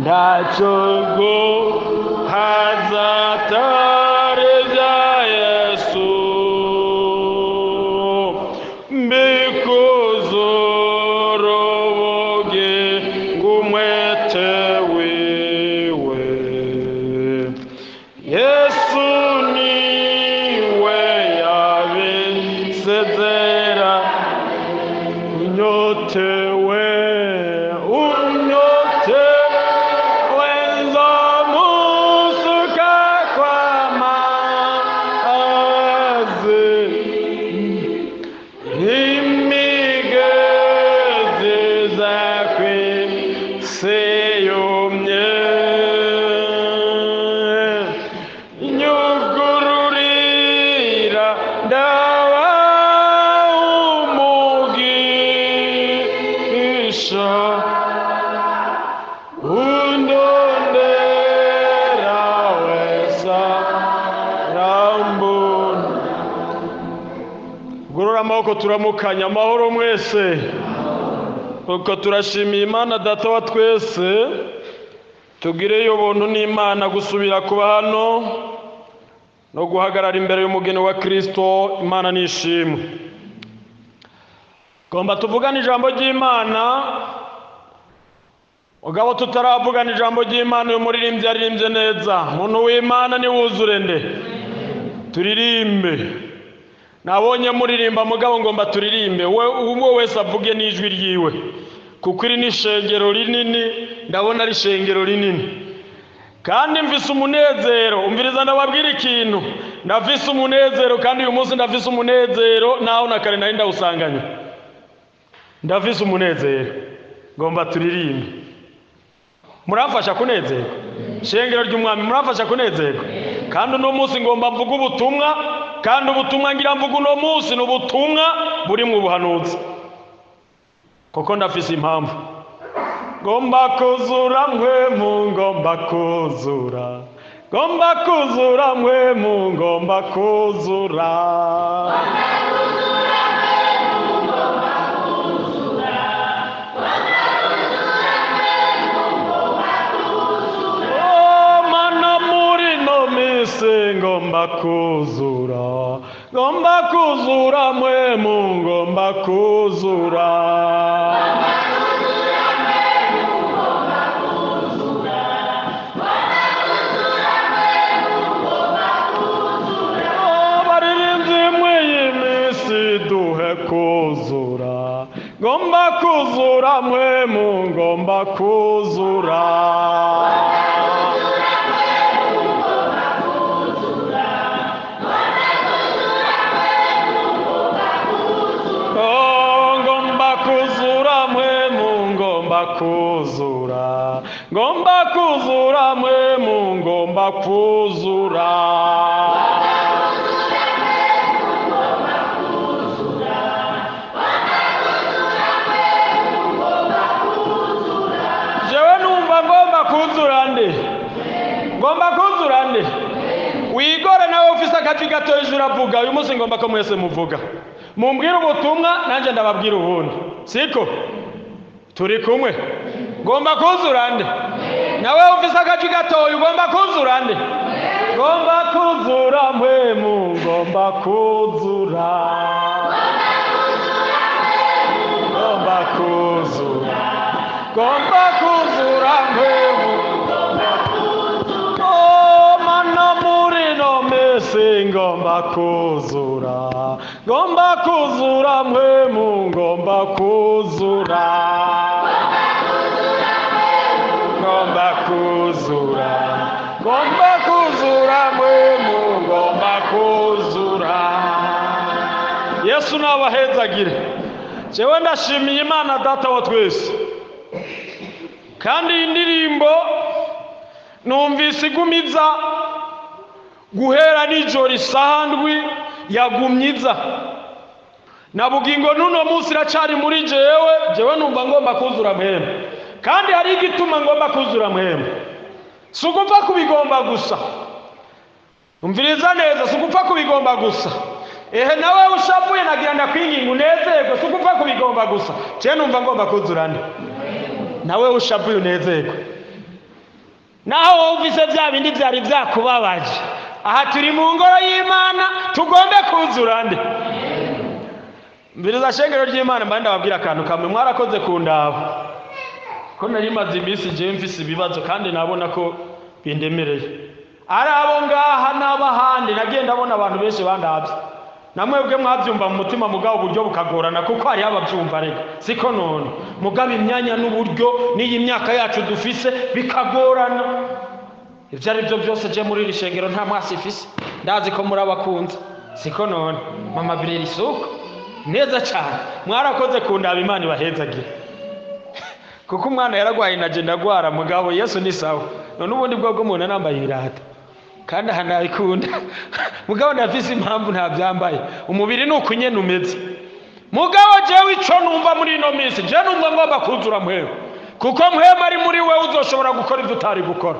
Ndachogo hazatareza Yesu mbikuzoroboge ngumwete wiwe. Yesu niwe yabisezera unyotewe amaboko turamukanya. Amahoro mwese. Uko turashimiye Imana Data wa twese, tugireyo ubuntu n'Imana gusubira kuba hano no guhagarara imbere y'umugeni wa Kristo. Imana nishimwe. Gomba tuvugana ijambo ry'Imana, ugabo tutaravugana ijambo ry'Imana. Uyu muririmbyi yaririmbye neza. Muntu w'Imana ni wuzure nde turirimbe. Nabonye muririmba mugabo ngomba turirimbe. Uwo wese avuge n'ijwi ryiwe, kuko iri ni shengero rinini. Ndabona ari shengero rinini kandi mvise umunezero. Umviriza ndababwira ikintu, ndafise umunezero kandi uyu munsi ndafise umunezero naho na kare nari ndawusanganye. Ndafise umunezero, ngomba turirimbe. Muramfasha kunezerwa? Shengero ry'Umwami muramfasha kunezerwa? Kandi uno munsi ngomba mvuga ubutumwa, kandi ubutumwa ngira mvuga uno munsi ni ubutumwa buri mu buhanuzi, kuko ndafise impamvu. Ngomba kuzura mpwemu, ngomba kuzura, ngomba kuzura mpwemu, ngomba kuzura. Ngomba kuzura, ngomba kuzura mpwemu, ngomba kuzura. Baririmbyi mw'iyi minsi duhe kuzura, ngomba kuzura mpwemu, ngomba kuzura. Kuzura, ngomba kuzura mpwemu, ngomba kuzura. Jewe numva ngomba kuzura nde, ngomba kuzura nde. Wigore nawe ufise akazi gato hejuru avuga. Uyu munsi ngomba ko mwese muvuga, mumbwire ubutumwa nanje ndababwira ubundi, siko turi kumwe. Ngomba kuzura nde. Nawe ufise akazi gatoya ugomba kuzura nde. Ngomba kuzura mpwemu, ngomba kuzura, ngomba kuzura, ngomba kuzura mpwemu. Oh mana muri no mese, ngomba kuzura, ngomba kuzura mpwemu, ngomba kuzura, ngomba kuzura, ngomba kuzura mpwemu, ngomba kuzura. Yesu nabahezagire. Jewe ndashimiye Imana Data wa twese, kandi iyi ndirimbo numvise igumiza guhera nijoro isaha ndwi yagumyiza. Na bugingo nuno munsi iracari muri jewe numva ngomba kuzura mpwemu. Kandi hari igituma ngomba kuzura mpwemu, sugupfa kubigomba gusa. Umviriza neza, sugupfa kubigomba gusa. Nawe ushavuye nagira ndakwinginga unezerwe, sugupfa kubigomba gusa. Je numva ngomba kuzura nde. Nawe ushavuye unezerwe. naho wowe uvise bya bindi byari byakubabaje, aha turi mu ngoro y'Imana tugombe kuzura nde. Mbiriza shengero ry'Imana mba ndababwira akantu kamwe, mwarakoze kundaba ko nari maze iminsi je mfise ibibazo kandi nabona ko bindemereye. Ari abo ngaha n'abahandi nagiye ndabona abantu benshi bandabye, namwebwe mwabyumva mu mutima mugabo uburyo bukagorana kuko hari ababyumva rega siko none mugabo imyanya n'uburyo n'iyi myaka yacu dufise bikagorana. Ibyo ari byo byose je muri iri shengero nta mwasi ifise, ndazi ko muri abakunzi siko none. Mama birera isuku neza cyane, mwarakoze kundaba, Imana ibahezagire kuko umwana yaragwaye naje ndagwara mugabo Yesu ni sawa. None ubundi bwo umuntu anambaye ibirata kandi ahanabikunda mugabo nafise impamvu nta byambaye, umubiri nuko nyene umeze. Mugabo jewe ico numva muri ino minsi, je numva ngomba kuzura mpwema, kuko mpwema ari muri wewe uzoshobora gukora ivyo utari gukora.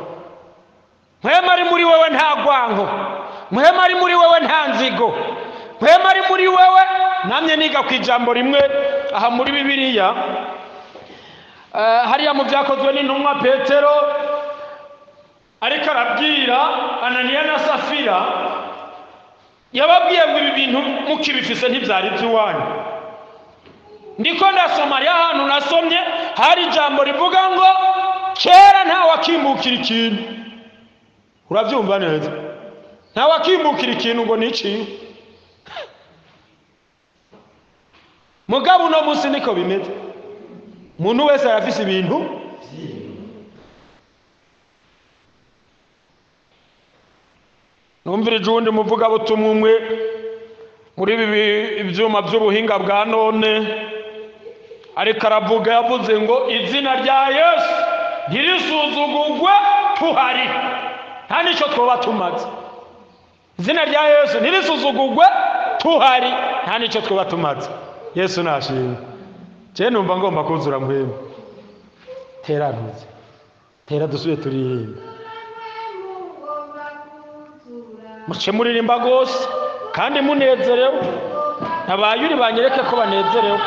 Mpwema ari muri wewe nta gwanko, mpwema ari muri wewe nta nzigo, mpwema ari muri wewe. Namye niga ku ijambo rimwe aha muri Bibiliya, hariya mu byakozwe n'intumwa Petero ariko arabwira Ananiya na Safira, yababwiye ngo ibi bintu mukibifise ntibyari by'iwanyu. Ndiko ndasoma ari ahantu nasomye hari ijambo rivuga ngo kera nta wakimbukira ikintu. Urabyumva neza? Nta wakimbukira ikintu ngo niciye. Mugabo uno munsi niko bimeze, umuntu wese arafise ibintu. Numvirije uwundi muvugabutumwa umwe muri ibyuma by'ubuhinga bwa none ariko aravuga, yavuze ngo izina rya Yesu ntirisuzugurwe tuhari, nta nicyo twoba tumaze. Izina rya Yesu ntirisuzugurwe tuhari, nta nicyo twoba tumaze. Yesu nashimwe. Je numva ngomba kuzura mpwema. Tera ntuze, tera dusuye turirimba, muce muririmba gose kandi munezerewe. Abayuri banyereke ko banezerewe.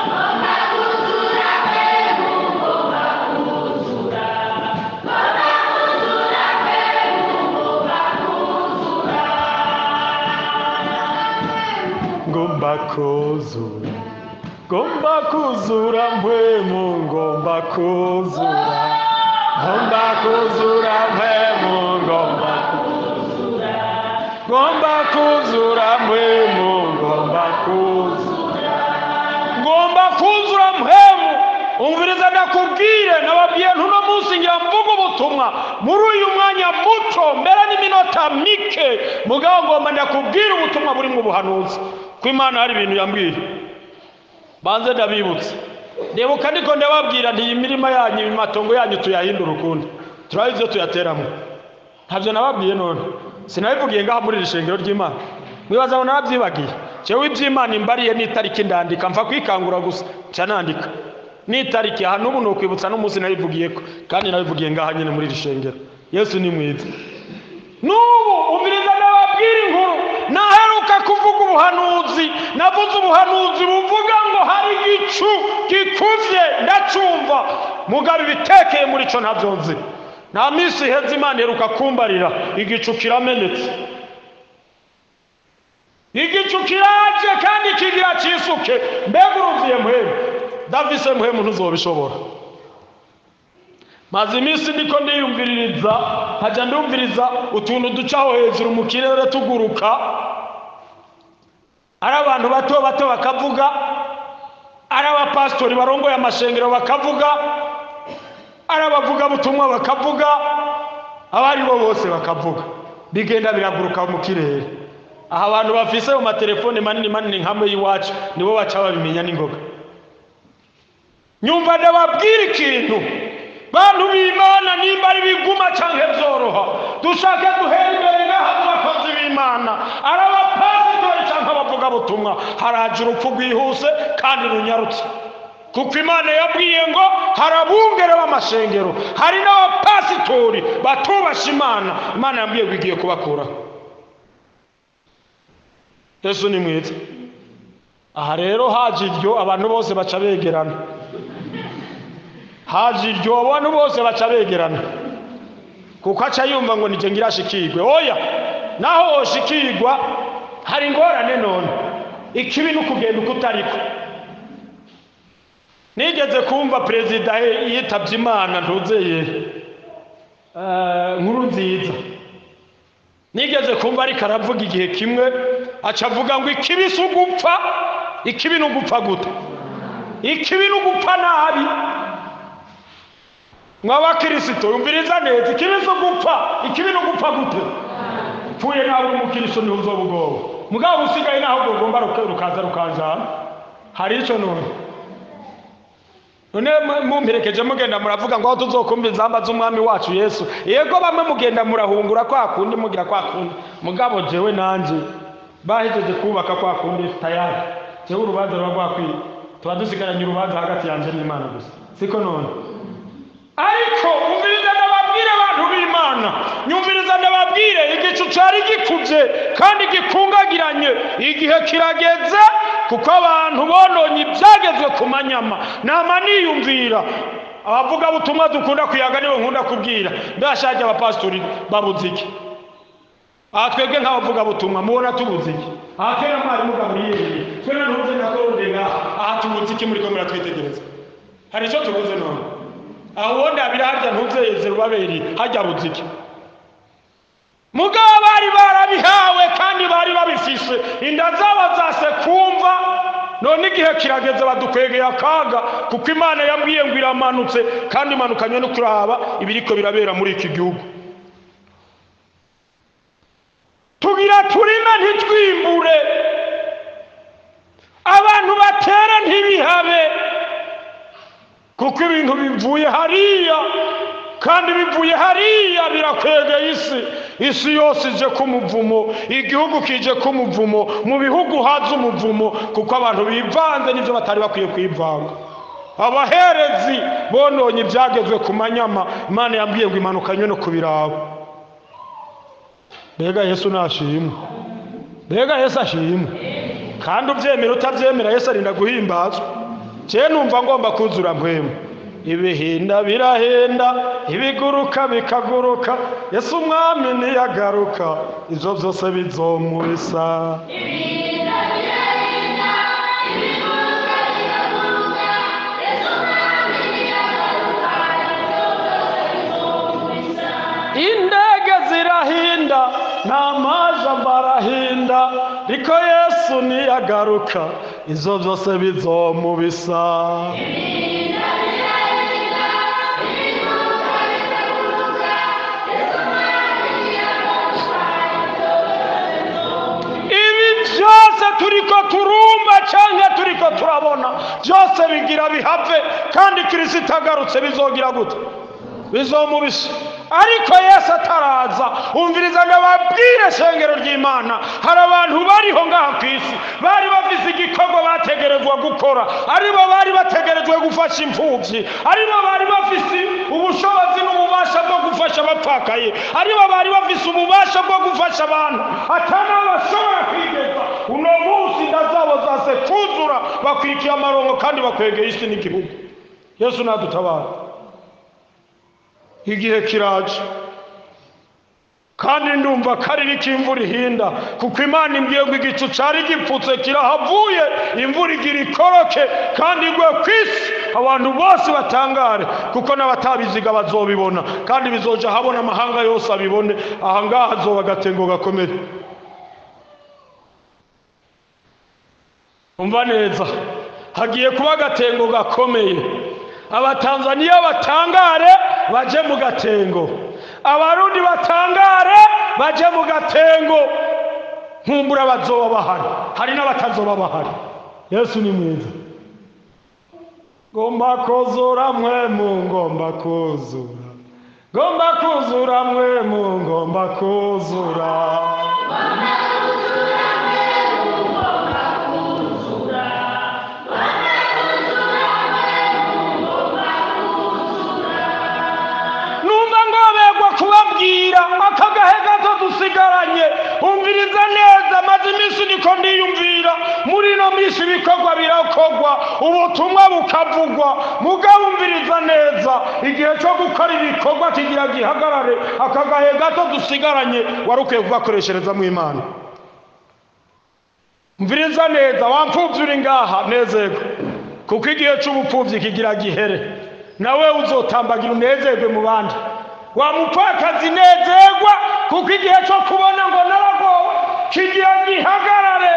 Ngomba kuzura, ngomba kuzura mpwemu, ngomba kuzura, ngomba kuzura mpwemu, ngomba kuzura, ngomba kuzura mpwemu, ngomba kuzura, ngomba kuzura mpwemu. Umviriza ndakubwire, nababwiye ntuno munsi ngira mvuga ubutumwa muri uyu mwanya muto mbere n'iminota mike, mugabo ngomba ndakubwira ubutumwa buri mu buhanuzi ko Imana hari ibintu yambwiye. Banze ndabibutse, ndebuka ndiko ndababwira nti imirima yanyu imatongo yanyu tuyahindura ukundi, turabizo tuyateramo. Ntavyo nababwiye none, sinabivugiye ngaha muri rishengero ry'Imana. Mwibaza ngo narabyibagiye? Jewe iby'Imana imbariye n'itariki ndandika, mfa kwikangura gusa cyanandika n'itariki. Aha n'ubu no kwibutsa n'umunsi nabivugiyeko kandi nabivugiye ngaha nyene muri rishengero. Yesu ni mwiza. Nubu umviriza ndababwira inkuru, naheruka kuvuga ubuhanuzi, navuze ubuhanuzi buvuga ngo hari igicu gikuvye ndacumva, mugabo ibitekeye muri co ntavyonzi. Nta minsi iheze Imana iheruka kumbarira igicu kiramenetse. Igicu kiraje kandi kigira cisuke, mbega uruziye mpwemu, davise mpwemu ntuzobishobora. Maze iminsi ndiko ndiyumviririza, haja ndumviriza utuntu ducaho hejuru mu kirere tuguruka, ari abantu bato bato bakavuga, ari abapastori barongoye amashengero bakavuga, ari abavuga butumwa bakavuga, abari bo bose bakavuga, bigenda biraguruka mu kirere. Aha abantu bafise mu matelefone manini manini nkamwe y'iwacu nibo baca babimenya n'ingoga. Nyumva ndababwira ikintu, bantu b'Imana, nimba ari biguma canke byoroha, dushake duhere imbere ngaha abakozi b'Imana, ari abapasitori canke abavuga butumwa, haraje urupfu rwihuse kandi runyarutse. Kuko Imana yabwiye ngo harabungere b'amashengero, hari n'abapasitori batubasha Imana, Imana yabwiye ngo igiye kubakura. Yesu ni mwiza. Aha rero haje iryo abantu bose baca begerana, haje iryo abantu bose baca begerana. kuko aca yumva ngo nije ngira ashikirwe. Oya, naho woshikirwa hari ingorane none, ikibi n'ukugenda uko utariko. Nigeze kumva perezida yitavye Imana ntuzeye Nkurunziza, nigeze kumva ariko aravuga igihe kimwe aca avuga ngo ikibi si ugupfa, ikibi n'ugupfa gute, ikibi n'ugupfa nabi. Mw'abakristo yumviriza neza, ikibi si ugupfa, ikibi n'ugupfa gute. Pfuye nawe umukristo niho uzoba ubwoba, mugabo usigaye naho ugomba rukaza rukanjana. Hari ico none mumperekeje mugenda muravuga ngo aho tuzokumva inzamba z'umwami wacu Yesu. Yego bamwe mugenda murahungura kwa kundi mugira kwa kundi, mugabo jewe nanje bahejeje kubaka kwa kundi tayari, jewe urubanza rwakwiye tuba dusigaranye urubanza hagati yanje n'Imana gusa, siko none. Ariko umviriza ndababwire abantu b'Imana, nyumviriza ndababwire igicu cari gikuvye kandi gikungagiranye, igihe kirageze kuko abantu bononye ibyagezwe ku manyama. Nama niyumvira abavuga butumwa dukunda kuyaga nibo nkunda kubwira, ndashaka abapastori babuze iki. Aha twebwe nk'abavuga butumwa mubona tubuze iki? Aha twebwe mwari mugaburiye twebwe ntuze nakorondenga, aha tubuze iki muri ko muratwitegereza? Hari icyo tubuze none? Aho wonda abira harya ntuze Zerubabeli hajya buze iki? Mugabo bari barabihawe kandi bari babifise, inda zabo zase kumva. None igihe kirageze badukwegeye akaga, kuko Imana yambwiye ngo iramanutse kandi imanukanye no kuraba ibiriko birabera muri iki gihugu. Tugira turima ntitwimbure, abantu batera ntibihabe, kuko ibintu bivuye hariya kandi bivuye hariya birakwegeye isi yose ije ku muvumo, igihugu kije ku muvumo, mu bihugu haza umuvumo, kuko abantu bivanze n'ibyo batari bakwiye kwivanga. Abaherezi bononye ibyagezwe ku manyama, Imana yambwiye ngo imanukanywe no kubiraba. Mbega Yesu nashimwe, mbega Yesu ashimwe. Kandi ubyemera utabyemera Yesu arinda guhimbazwa. Je numva ngomba kuzura mpwemu, ibihinda birahenda, ibiguruka bikaguruka, Yesu umwami niyagaruka, ivyo vyose bizomubisa. Ibihinda birahenda, ibiguruka bikaguruka, Yesu umwami niyagaruka, ivyo vyose bizomubisa. Indege zirahinda, n'amaja barahinda, riko Yesu niyagaruka, ivyo vyose bizomubisa. Turiko turumba canke turiko turabona byose bigira bihave, kandi Kristo agarutse bizogira gute? Bizomubisa. Ariko Yesu ataraza, umviriza ndababwire shengero ry'Imana, hari abantu bariho ngaha ku isi bari bafise igikorwa bategerezwa gukora, aribo bari bategerezwa gufasha imfuvyi, aribo bari bafise ubushobozi n'ububasha bwo gufasha abapfakaye, aribo bari bafise ububasha bwo gufasha abantu atana bashobora kwigeza. Uno munsi ndazabo zase kuzura, bakwikiye amarongo kandi bakwegeye isi n'igihugu. Yesu nadutabara. Igihe kiraje kandi ndumva kari n'ikimvura ihinda, kuko Imana imbwiye ngo igicu cari gipfutse kirahavuye, imvura igira ikoroke kandi igwe kwisi, abantu bose batangare, kuko n'abatabiziga bazobibona kandi bizoja habona amahanga yose abibone. Aha ngaha hazoba agatengo gakomeye. Umva neza, hagiye kuba agatengo gakomeye. Abatanzania batangare baje mu gatengo, abarundi batangare baje mu gatengo. Nkumbura bazoba bahari, hari n'abatazoba bahari. Yesu ni mwiza. Ngomba kuzura mwemu, ngomba kuzura, ngomba kuzura mwemu, ngomba kuzura. kubabwira akagahe gato dusigaranye. Umviriza neza, maze iminsi niko ndiyumvira, muri ino minsi ibikorwa birakogwa, ubutumwa bukavugwa, mugabo umviriza neza, igihe cyo gukora ibikorwa kigira gihagarare. Akagahe gato dusigaranye wari ukwiye kugakoreshereza mu Imana. Umviriza neza, wampfuvyi uri ngaha nezerwa, kuko igihe c'ubupfuvyi kigira gihere, nawe uzotambagira unezerwe mu bandi. Wa mupfakazi nezerwa, kuko igihe cyo kubona ngo naragowe kigira gihagarare.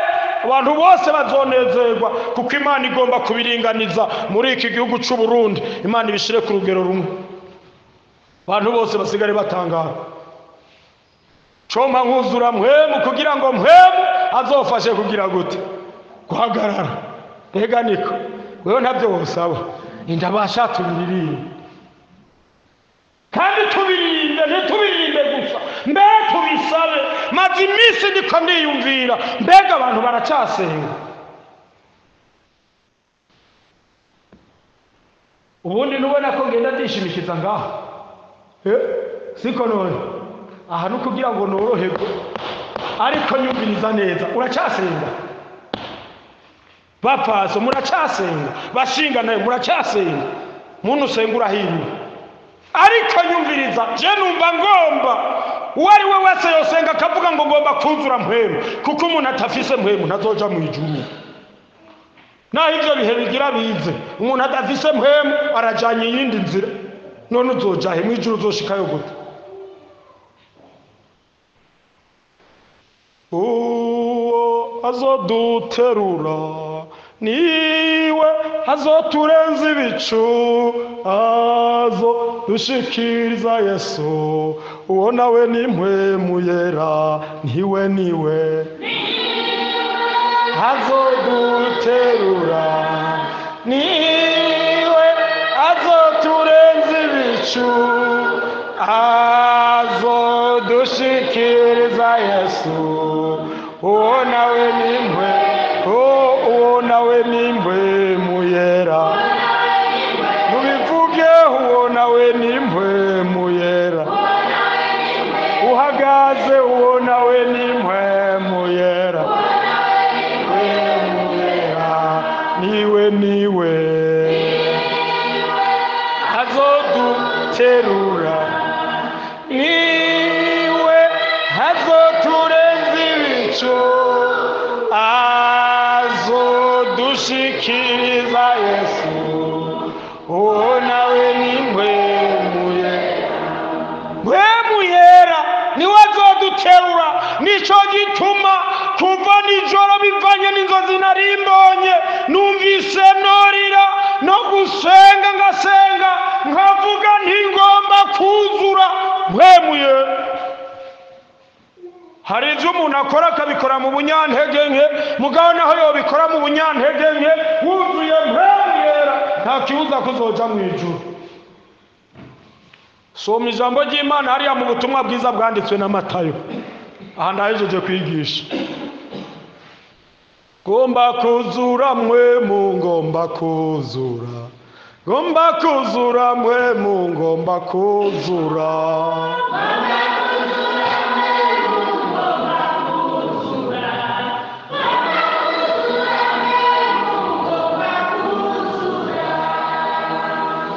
Abantu bose bazonezerwa, kuko Imana igomba kubiringaniza muri iki gihugu c'u Burundi. Imana ibishire ku rugero rumwe, abantu bose basigare batangara. Coma nkuzura mpwemu, kugira ngo mpwemu azofashe kugira gute guhagarara. Ega niko wewe ntabyo wosaba, indabasha tubiririmbe, kandi tubiririmbe, ntitubiririmbe gusa, mbere tubisabe. Maze iminsi ndiko ndiyumvira, mbega abantu baracasenga. Ubundi nubona ko ngenda ndishimikiza ngaho, siko none aha nukugira ngo noroherwe, ariko nyumviriza neza, uracasenga. Bapfaso muracasenga, bashinga nayo muracasenga, muntu usenga urahimba. Ariko nyumviriza, je numva ngomba uwari we wese yosenga akavuga ngo ngomba kuzura mpwemu, kuko umuntu atafise mpwemu ntazoja mu ijuru. Naho ivyo bihe bigira bize, umuntu atafise mpwemu arajanye iyindi nzira, none uzojahe mu ijuru, uzoshikayo gute? Uwo azoduterura niwe azoturenza ibicu, azodushikiriza Yesu. Uwo nawe ni mpwemu yera, niwe azoduterura, niwe azoturenza ibicu, azodushikiriza Yesu. Uwo nawe ni mpwemu yera, nubivuge. Uwo nawe ni mpwemu yera, uhagaze. Uwo nawe ni mpwemu yera, niwe azoduterura, niwe azoturenza ibicu, azodushikiriza Yesu. Uwo nawe ni mpwemu yera, niwe azoduterura. Nico gituma kuva nijoro bivanye n'inzozi nari mbonye, numvise norira no gusenga, ngasenga nkavuga nti ngomba kuzura mpwemu yera. Hari ivyo umuntu akora akabikora mu bunyantege nke, mugabo naho yobikora mu bunyantege nke wuzuye mpwemu yera, nta kibuza kuzoja mu ijuru. Soma ijambo ry'Imana hariya mu butumwa bwiza bwanditswe na Matayo. Aha ndahejeje kwigisha. Ngomba kuzura mpwemu, ngomba kuzura, ngomba kuzura mpwemu, ngomba kuzura.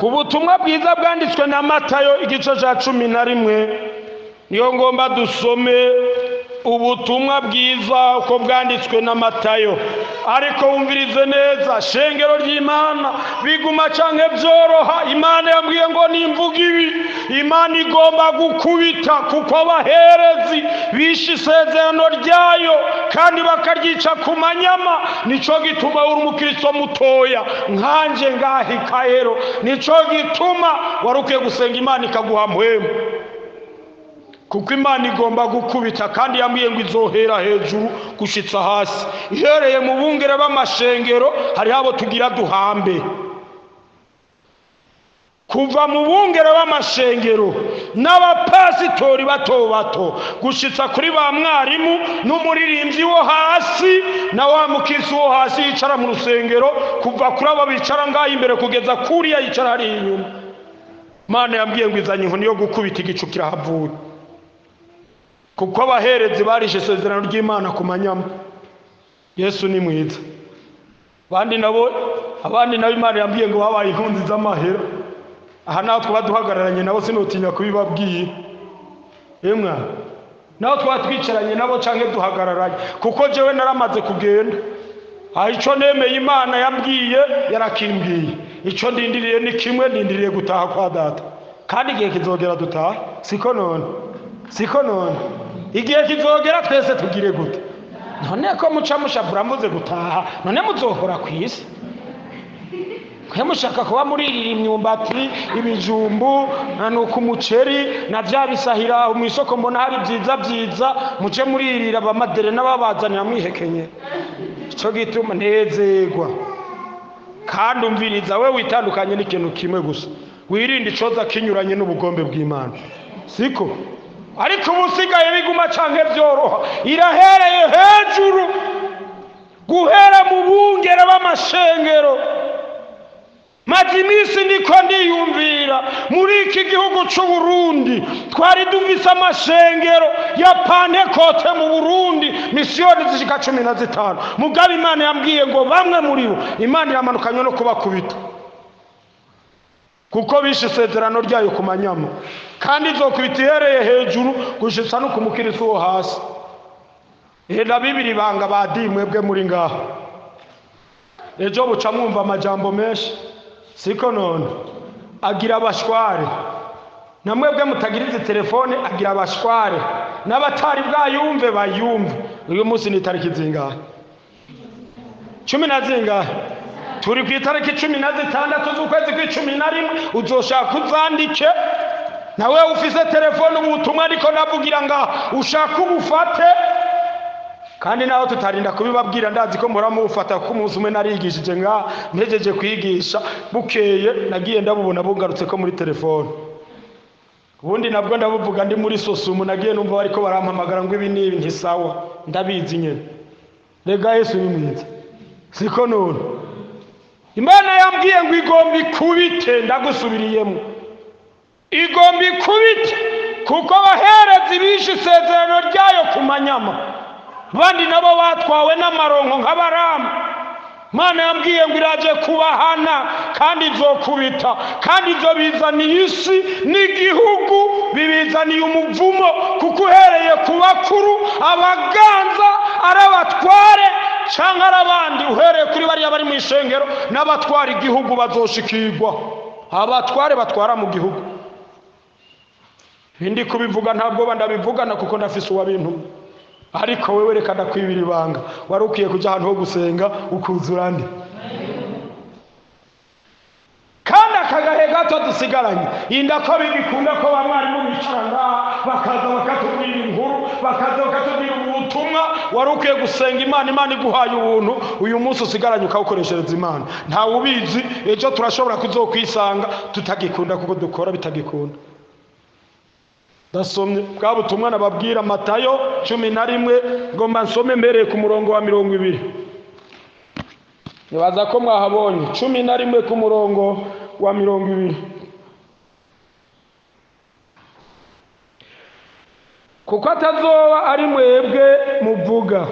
Ku butumwa bwiza bwanditswe na Matayo igice ca 11 niyo ngomba dusome ubutumwa bwiza uko bwanditswe na Matayo. Ariko wumvirize neza, shengero ry'Imana, biguma canke byoroha, Imana yambwiye ngo nimvuga ibi, Imana igomba gukubita, kuko abaherezi bishe isezerano ryayo kandi bakaryica ku manyama. Nico gituma uri umukristo mutoya nkanje ngahi Kahero, nico gituma wari ukwiye gusenga Imana ikaguha mpwemu, kuko Imana igomba gukubita, kandi yambwiye ngo izohera hejuru gushitsa hasi. Ihereye mu bungere b'amashengero hari abo tugira duhambe, kuva mu bungere b'amashengero n'abapasitori bato bato gushitsa kuri ba mwarimu n'umuririmbyi wo hasi na wa mukisi wo hasi yicara mu rusengero, kuva kuri abo bicara ngaho imbere kugeza kuriya yicara hari inyuma. Imana yambwiye ngo izanye inkoni yo gukubita, igicu kirahavuye. kuko abaherezi barishe isezerano ry'Imana ku manyama. Yesu ni mwiza. abandi nabo Imana yambwiye ngo babaye inkunzi z'amahera. Aha naho twaba duhagararanye nabo sinotinya kubibabwiye. Emwe naho twaba twicaranye nabo canke duhagararanye, kuko jewe naramaze kugenda. Ico nemeye Imana yambwiye yarakimbwiye. Ico ndindiriye ni kimwe, ndindiriye gutaha kwa data. Kandi igihe kizogera dutaha, siko none igihe kizogera twese tugire gute? None ko muca mushavura mvuze gutaha, none muzohora kwisi? Kwe mushaka kuba muririra imyumbati, ibijumbu, nuko umuceri na vya bisahira mu isoko mbona hari byiza muce muririra abamadere n'ababazanira mwihekenye. Ico gituma nezegwa. Kandi umviriza, we witandukanye n'ikintu kimwe gusa, wirinde icoza kinyuranye n'ubugombe bw'Imana, siko? Ariko ubusigaye biguma canke byoroha, irahereye hejuru, guhera mu bungere b'amashengero. Maze iminsi niko ndiyumvira muri iki gihugu c'u Burundi twari dufise amashengero ya Pentekote mu Burundi, misiyoni zishika 15. Mugabe Imana yambwiye ngo bamwe muri bo Imana iramanukanye no kubakubita, kuko bishe isezerano ryayo ku manyama, kandi izokubita ihereye hejuru gushitsa no kumukiriso wo hasi. Na Bibiri banga badimwebwe muri ngaha, ejo buca mwumva amajambo menshi, siko none? Agira abashware, namwebwe mutagirize telefone agira abashware, n'abatari bwayumve bayumve. Uyu munsi ni tariki zingahe? 10 na zingahe? Turi ku itariki 16 z'ukwezi kwa11. Uzoshaka uzandike nawe ufise telefone ubutumwa ariko navugira nga ushaka ubufate. Kandi naho tutarinda kubibabwira, ndazi ko mura mufata ko umunsi umwe narigishije nga mpejeje kwigisha, bukeye nagiye ndabubona bungarutse ko muri telefone. Ubundi nabwo ndabuvuga ndi muri Sosumu, nagiye numva bariko barampamagara ngo ibi nibi ntisawa, ndabizi nyene. Rega Yesu ni mwiza, siko none? Imana yambwiye ngo igomba ikubite, ndagusubiriyemo, igomba ikubite, kuko abaherezi bishe isezerano ryayo ku manyama, bandi nabo batwawe n'amaronko nk'abaramu. Imana yambwiye ngo iraje kubahana, kandi izokubita, kandi izobizaniye isi n'igihugu, bibizaniye umuvumo, kuko uhereye ku bakuru, abaganza, arabatware canke arabandi, uhereye kuri bariya bari mu ishengero n'abatwara igihugu bazoshikirwa. Abatware batwara mu gihugu, bindi kubivuga ntabwo bandabivugana kuko ndafise uwabintu. Ariko wewe reka ndakwibira ibanga, wari ukwiye kuja ahantu ho gusenga ukuzura nde? Kandi akagahe gato dusigaranye, inda ko bigikunda ko bamwarimu bicaranga bakaza bakatubwira inkuru, bakaza bakatubwira ubutumwa. Wari ukwiye gusenga Imana, Imana iguhaye ubuntu, uyu munsi usigaranye ukawukoreshereza Imana. Nta ubizi, ejo turashobora kuzokwisanga tutagikunda kuko dukora bitagikunda. Dasomye bwa butumwa nababwira, Matayo 11, ngomba nsome mbere ku murongo wa 20. Nibaza ko mwahabonye 11 ku murongo wa 20. Kuko atazoba ari mwebwe muvuga.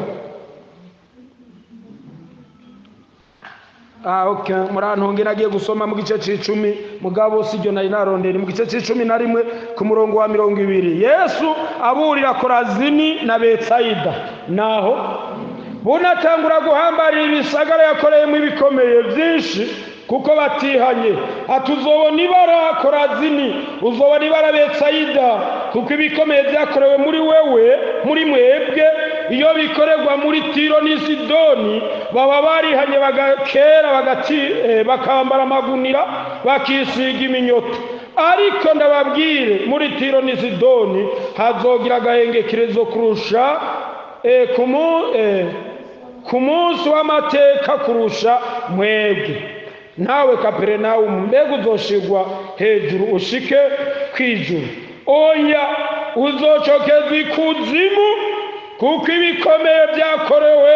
Okay, murantungira agiye gusoma mu gice c'10, mugabo sijyo nari narondera mu gice c'11 ku murongo wa 20. Yesu aburira Korazini na Betsaida, naho bunatangura guhambarira ibisagara yakoreyemo ibikomeye byinshi, kuko batihanye. Atuzobona ibara Korazini, uzobona ibara Betsaida, kuko ibikomeye byakorewe muri wewe, muri mwebwe, iyo bikorerwa muri Tiro ni Sidoni, baba barihanye bagakera bakambara amagunira bakisiga iminyota. Ariko ndababwire, muri Tiro ni Sidoni hazogira agahengekerezo kurusha ku munsi w'amateka kurusha mwebwe. Nawe Kaperinaumu, mbega uzoshigwa hejuru ushike kwijuru? Oya, uzocokezwa ikuzimu, kuko ibikomeye byakorewe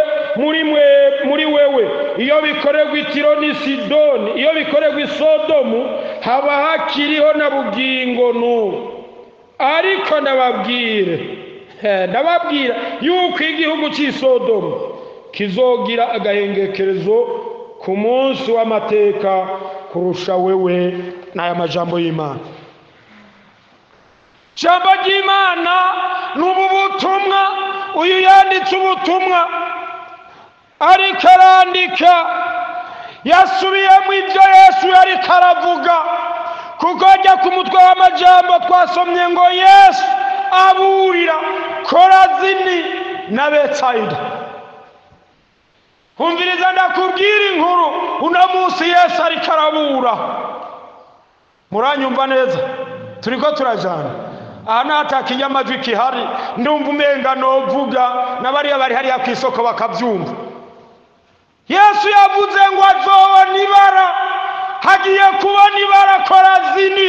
muri wewe, iyo bikorerwa Tiro ni Sidoni, iyo bikorerwa Sodomu, haba hakiriho na bugingo n'ubu. Ariko ndababwire, ndababwira yuko igihugu cy'isodomu kizogira agahengekerezo ku munsi w'amateka kurusha wewe. n'aya majambo y'Imana. Jambo ry'Imana n'ubu butumwa, uyu yanditse ubutumwa ariko arandika yasubiyemo ibyo Yesu yariko aravuga, kuko ajya ku mutwe w'amajambo twasomye ngo Yesu aburira Korazini na Betsaida. Humviriza ndakubwira inkuru, uno munsi Yesu ariko arabura. Muranyumva neza? Turiko turajana aha natakiye amajwi kihari, ndumva umenga novuga n'abariya bari hariya ku isoko bakabyumva. Yesu yavuze ngo azobona ibara, hagiye kubona ibara Korazini,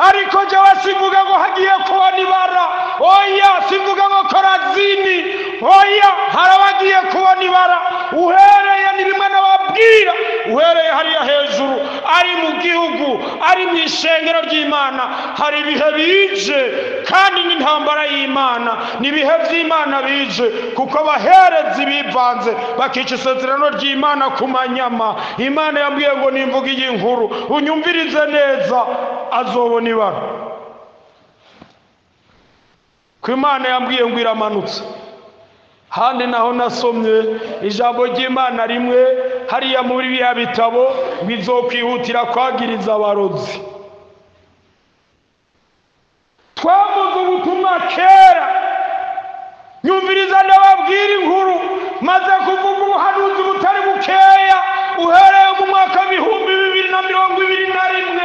ariko jewe sivuga ngo hagiye kubona ibara. Oya, sivuga ngo Korazini, oya, harabagiye kubona ibara. Uhereye ni bimwe nababwira, uhereye hariya hejuru ari mu gihugu, ari mu ishengero ry'Imana, hari ibihe bije kandi n'intambara y'Imana, n'ibihe by'Imana bije, kuko baherezi bivanze bakica isezerano ry'Imana ku manyama. Imana yambwiye ngo nimvuga iyi nkuru unyumvirize neza, azobona ibara. Ko Imana yambwiye ngo iramanutse. Handi naho nasomye ijambo ry'Imana rimwe hariya muri biya bitabo bizokwihutira kwagiriza abarozi. Twavuze ubutumwa kera, nyumviriza ndababwira inkuru, maze kuvuga ubuhanuzi butari bukeya. Uhereye mu mwaka 2021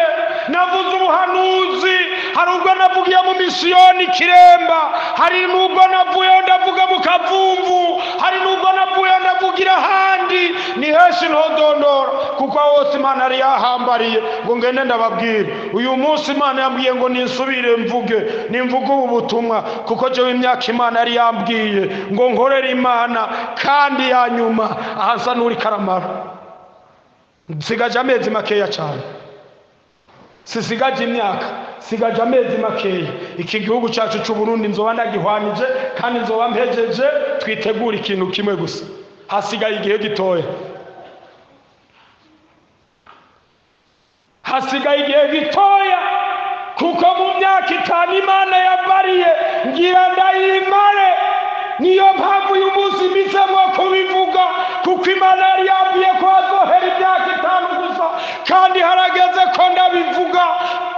navuze ubuhanuzi. Hari ubwo navugiye mu misiyoni Kiremba, hari n'ubwo navuye ndavuga mu Kavumvu, hari n'ubwo navuye ndavugira ahandi. Ni henshi ntodondora, kuko hose Imana yari yahambariye ngo ngende ndababwira. Uyu munsi Imana yambwiye ngo ninsubire mvuge, nimvuge ubu butumwa, kuko jewe imyaka Imana yari yambwiye ngo nkorere Imana, kandi ya nyuma ahansa n'uri karamara. Nsigaje amezi makeya cyane, sisigaje imyaka, sigaje amezi makeya. Iki gihugu cyacu cy'u Burundi nzoba ndagihwanije kandi nzoba mpejeje. Twitegura ikintu kimwe gusa, hasigaye igihe gitoya, hasigaye igihe gitoya, kuko mu myaka 5 Imana yabariye ngira ndayimare. Niyo mpamvu uyu munsi mbitsemo kubivuga, kuko Imana yari yambwiye ko azohera imyaka 5 gusa, kandi harageze ko ndabivuga.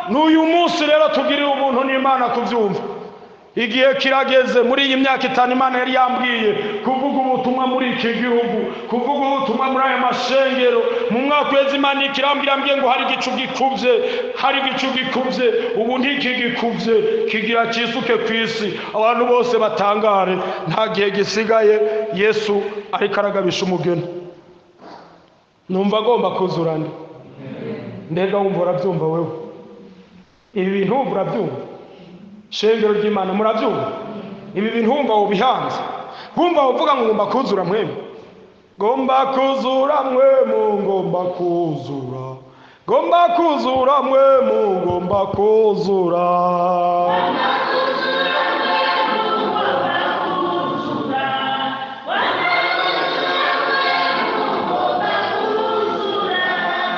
N'uyu munsi rero tugirira ubuntu n'Imana kubyumva. Igihe kirageze, muri iyi myaka 5 Imana yari yambwiye kuvuga ubutumwa muri iki gihugu, kuvuga ubutumwa muri aya mashengero. Mu mwaka w'ezi Imana ikirambwira ngo hari igicu gikuvye, hari igicu gikuvye. Ubu ndiki gikuvye kigira cisuke kwisi, abantu bose batangare. Nta gihe gisigaye, Yesu ariko aragabisha umugeni. Numva agomba kuzurana. Ndega wumva urabyumva wewe? Ibi bintu urabyumva? Shengero ry'Imana murabyumva? Ibi bintu wumva ubihanze? Wumva uvuga ngo ngomba kuzura mwemwe? Ngomba kuzura mwemwe, ngomba kuzura. Ngomba kuzura mwemwe, ngomba kuzura.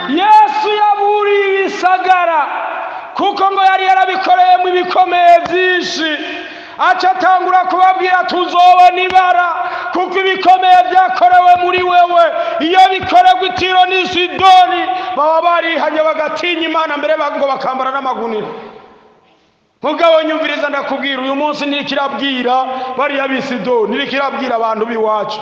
Yesu yaburiye ibisagara, kuko ngo yari yarabikoreyemo ibikomeye byinshi. Aca atangura kubabwira tuzobona ibara, kuko ibikomeye byakorewe muri wewe. Iyo bikorewe i Tiro n'i Sidoni, baba barihanye bagatinya Imana, mbere ngo bakambara n'amagunira. Mugabo nyumviriza ndakubwira, uyu munsi ntikirabwira bariya b'i Sidoni, ntikirabwira abantu b'iwacu.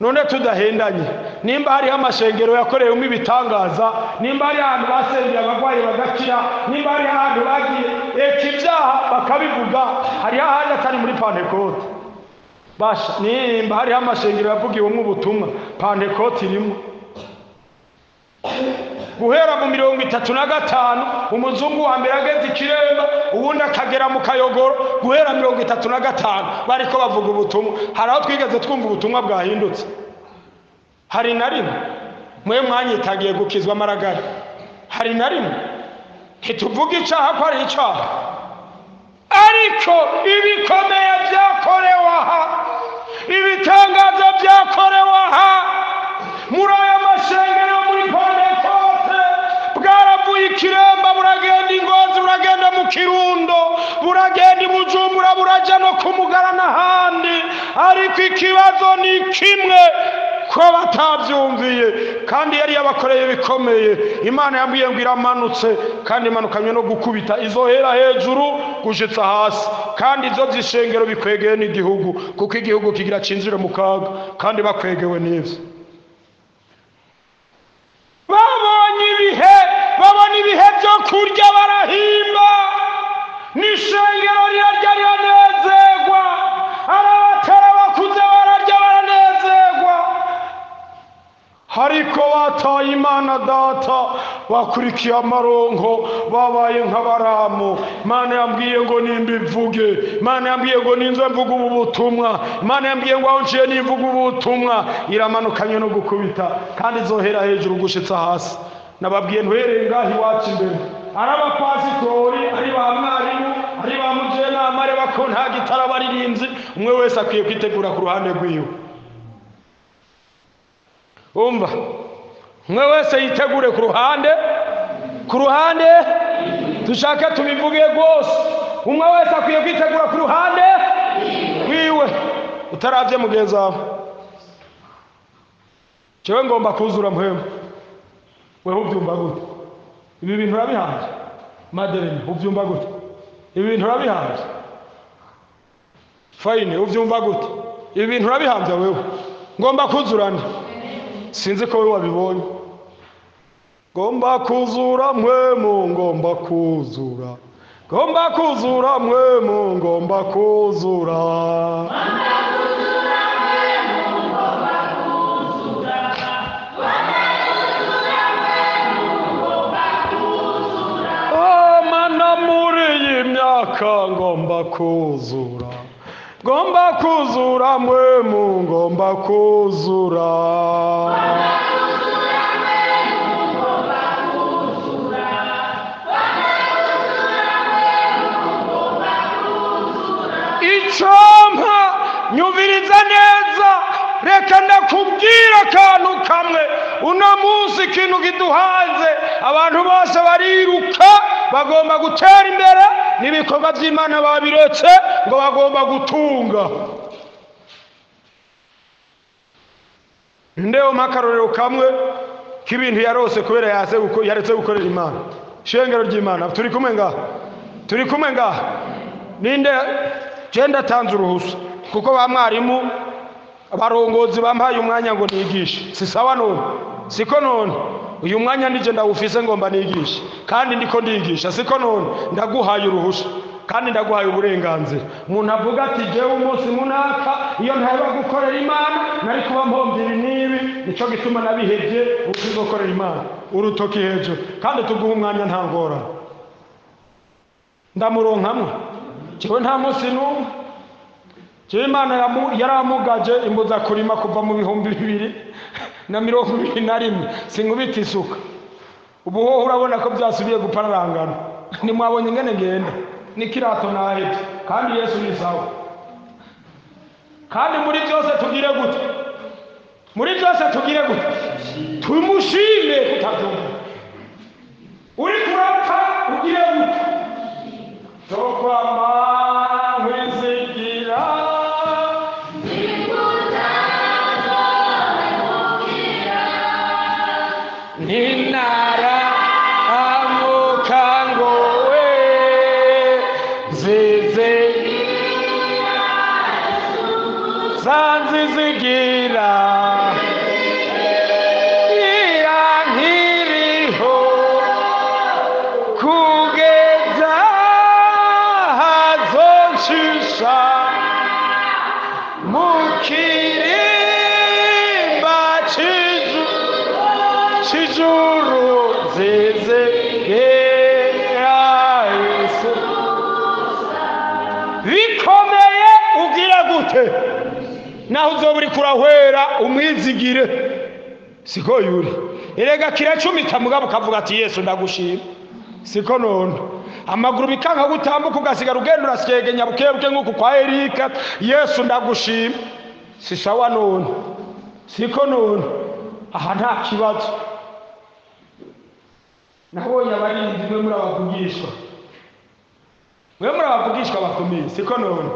None tudahendanye, nimba hari amashengero yakoreyemo ibitangaza, nimba hari ahantu basengera abagwayi bagakira, nimba hari ahantu bagiye ibyaha bakabivuga, hari ahandi atari muri Pentecote. Basha, nimba hari amashengero yavugiwemo ubutumwa, Pentecote irimo. Guhera mu 35 umuzungu wa mbere ageze Kiremba, ubundi akagera mu Kayogoro. Guhera 35 bariko bavuga ubutumwa. Hari aho twigeze twumva ubutumwa bwahindutse? Hari na rimwe mwe mwanyitagiye gukizwa maragari? Hari na rimwe? Ntituvuga icyaha ko ari icyaha, ariko ibikomeye bwakorewe aha muri aya mashengero muri Pentekote, bwaravuye Ikiremba buragenda Ingozi, buragenda mu Kirundo, buragenda i Bujumbura, buraja no ku Mugara n'ahandi. Ariko ikibazo ni kimwe, ko batabyumviye, kandi yari yabakoreye bikomeye. Imana yambwiye ngo iramanutse, kandi imanukanye no gukubita izohera hejuru gushitsa hasi, kandi izo zishengero bikwegeye n'igihugu, kuko igihugu kigira cinjire mu kaga, kandi bakwegewe n'ivyo. babona ibihe byo kurya barahimba, n'ishengero rirarya riranezerwa, arabatera bakuze bararya baranezerwa. Ariko bataye Imana Data, bakurikiye amaronko, babaye nk'abaramu. Imana yambwiye ngo nimbivuge, Imana yambwiye ngo ninze mvuga ubu butumwa, Imana yambwiye ngo aho nciye nimvuga ubu butumwa. Iramanukanye no gukubita, kandi izohera hejuru gushitsa hasi. Nababwiye ntwereye ngaho iwacu imbere, ari abapasitori, ari ba mwarimu, ari ba mujenama, ari nta gitara baririmbyi, umwe wese akwiye kwitegura ku ruhande rwiwe. Umva, umwe wese yitegure ku ruhande dushaka tubivuge rwose. Umwe wese akwiye kwitegura ku ruhande rwiwe, utaravye mugenzi wawe. Jewe ngomba kuzura mpwemu, wewe ubyumva gute? Ibi bintu urabihanze Madeline, ubyumva gute? Ibi bintu urabihanze Fine, ubyumva gute? Ibi bintu urabihanze wewe? Ngomba kuzurana, sinzi ko wewe wabibonye. Ngomba kuzura mpwemu, ngomba kuzura, ngomba kuzura mpwemu, ngomba kuzura. Ngomba kuzura, ngomba kuzura mpwemu, ngomba kuzura. Icompa nyumviriza neza, reka ndakubwira akantu kamwe. Uno munsi ikintu kiduhanze, abantu bose bariruka, bagomba gutera imbere, n'ibikorwa by'Imana babiretse ngo bagomba gutunga. Ndeho makarorero kamwe k'ibintu yarose kubera yaretse gukorera Imana. Shengero ry'Imana turi kumwe ngaha, ninde genda tanze uruhusa, kuko ba mwarimu abarongozi bampaye umwanya ngo nigishe. Si sawa none, siko none. Uyu mwanya nije ndawufise ngomba nigisha, kandi ndiko ndigisha, siko none. Ndaguhaye uruhusha, kandi ndaguhaye uburenganzira. Umuntu avuga ati jewe umunsi munaka iyo ntaba gukorera Imana nari kuba mpombira nibi, nico gituma nabihevye ukizokorera Imana. Urutoki hejuru, kandi tuguha umwanya nta ngora. Ndamuronkamwe jewe nta munsi n'umwe. Jewe Imana yaramugaje imbuza kurima kuva mu 2021, sinkubita isuka. Ubuhoho urabona ko byasubiye gupararangana. Nimwabonye ngene ngenda n'ikirato nahebye, kandi Yesu ni sawa. Kandi muri byose tugire gute? Tumushime kutabyumva. Uri kurapfa ugire gute? Tokwama wizigira ninara amukangowe zanzizigira nkiriho kugeza hazonshisha mu kirimba c'ijuru zizegera Yesu. Bikomeye ugira gute? Naho uzoba uri kurahwera umwizigire, siko yuri. Erega kiracumita mugabo ukavuga ati Yesu ndagushima, siko none. Amaguru bikanka gutambuka ugasigara ugenda urasyegenya bukebuke nk'uku kwa Erika, Yesu ndagushima, si sawa none. siko none aha nta kibazo. Nabonye abaririmbyi mwe muri abavugishwa, mwe muri abavugishwa bakomeye, siko none.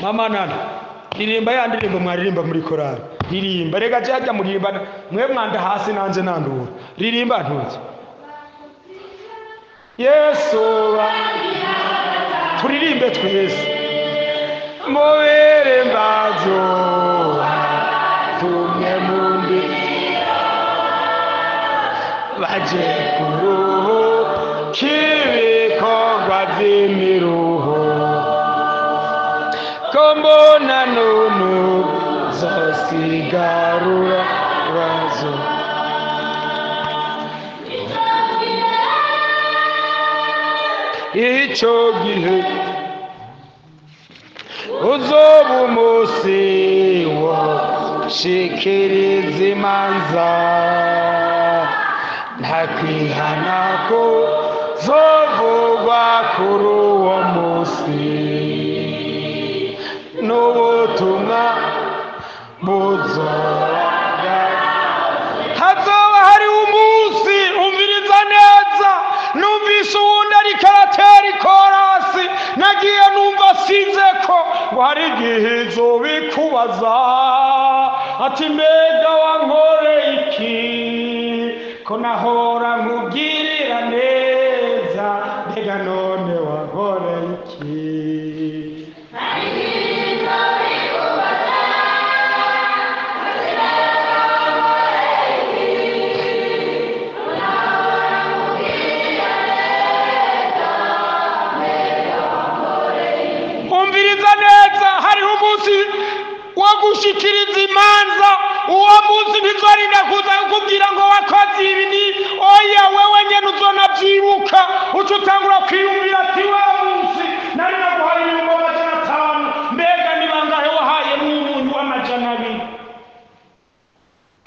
Mama nana ririmba ya ndirimbo mwaririmba muri korali, ririmba rega jya muririmba mwe mwanda hasi nanje nandura, ririmba ntuze Yesu turirimbe twese mubere mbazo tumwe mundi baje kuruhu k'ibikorwa by'imiruho kombona nunu zosigarura bazo icyo gihe uzoba umunsi wo shikiriza imanza nta kwihana ko zovugwa kuri uwo munsi n'ubutumwa buzoraga. Hazoba hari umunsi umviriza neza, numvise uwundi ariko aratera ikorasi nagiye numva sinze ko ngo hari igihe izobikubaza ati mbega wankoreye iki ko nahora nkugirira neza mbega none wankoreye iki. Wagushikiriza imanza uwo munsi ntizorinda kuza kukubwira ngo wakoze ibi ni oya, wewe nyene uzonavyibuka uca utangura kwiyumvira ati wa munsi nari naguhaye ibihumbi 500 mbega ni bangahe wahaye n'umuntu w'200.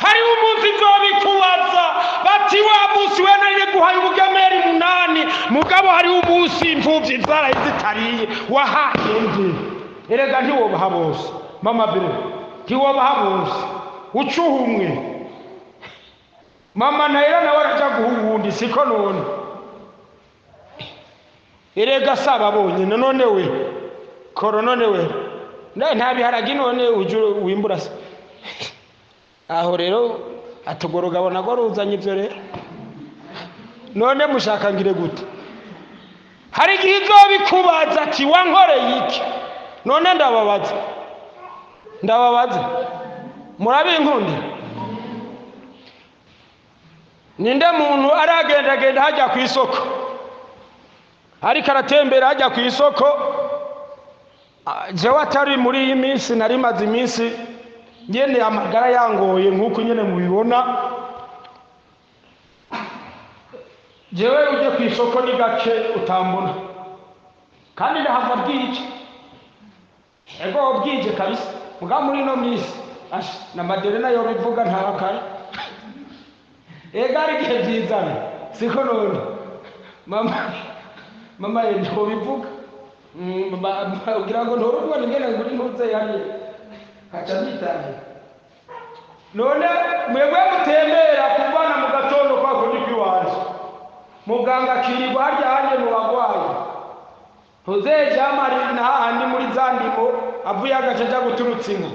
hari umunsi nzobikubaza bati wa munsi we nari naguhaye ubugemeri 8 mugabo hari umunsi imfuvyi zaraye zitariye wahaye nde. Erega ntiwobaha bose mama bere ntiwobaha bose ucuhumwe mama naira nawe araja guhubundi siko none. Erega saba bonye none we koro none we nta biharagi none ujuru wimbura se aho rero atugoroga bona ko ruzanye ivyo rero none mushaka ngire gute. hari igihe izobikubaza ati wankoreye iki none ndababaza murabinkundi ninde muntu aragendagenda hajya ku isoko ariko aratembera hajya ku isoko jewe atari muri iyi minsi nari maze iminsi nyene amagara yangoye nkuko nyene mubibona jewe uje ku isoko ni gake utambona kandi ndahava bwije ego bwije kabisa muga muri no minsi na Maderena yo bivuga ntabakare egari gihe byizana siko none mama yendo bivuga ugira ngo ntorubona ngene nguri ntuze yari haca bitanye none mwebwe mutembera kuvana mu gatondo kwako ndi kwiwanje muganga kirirwa harya hanje mu bagwayi tuzeje amari n'ahandi muri zandimo avuye agacaja guturutsa inka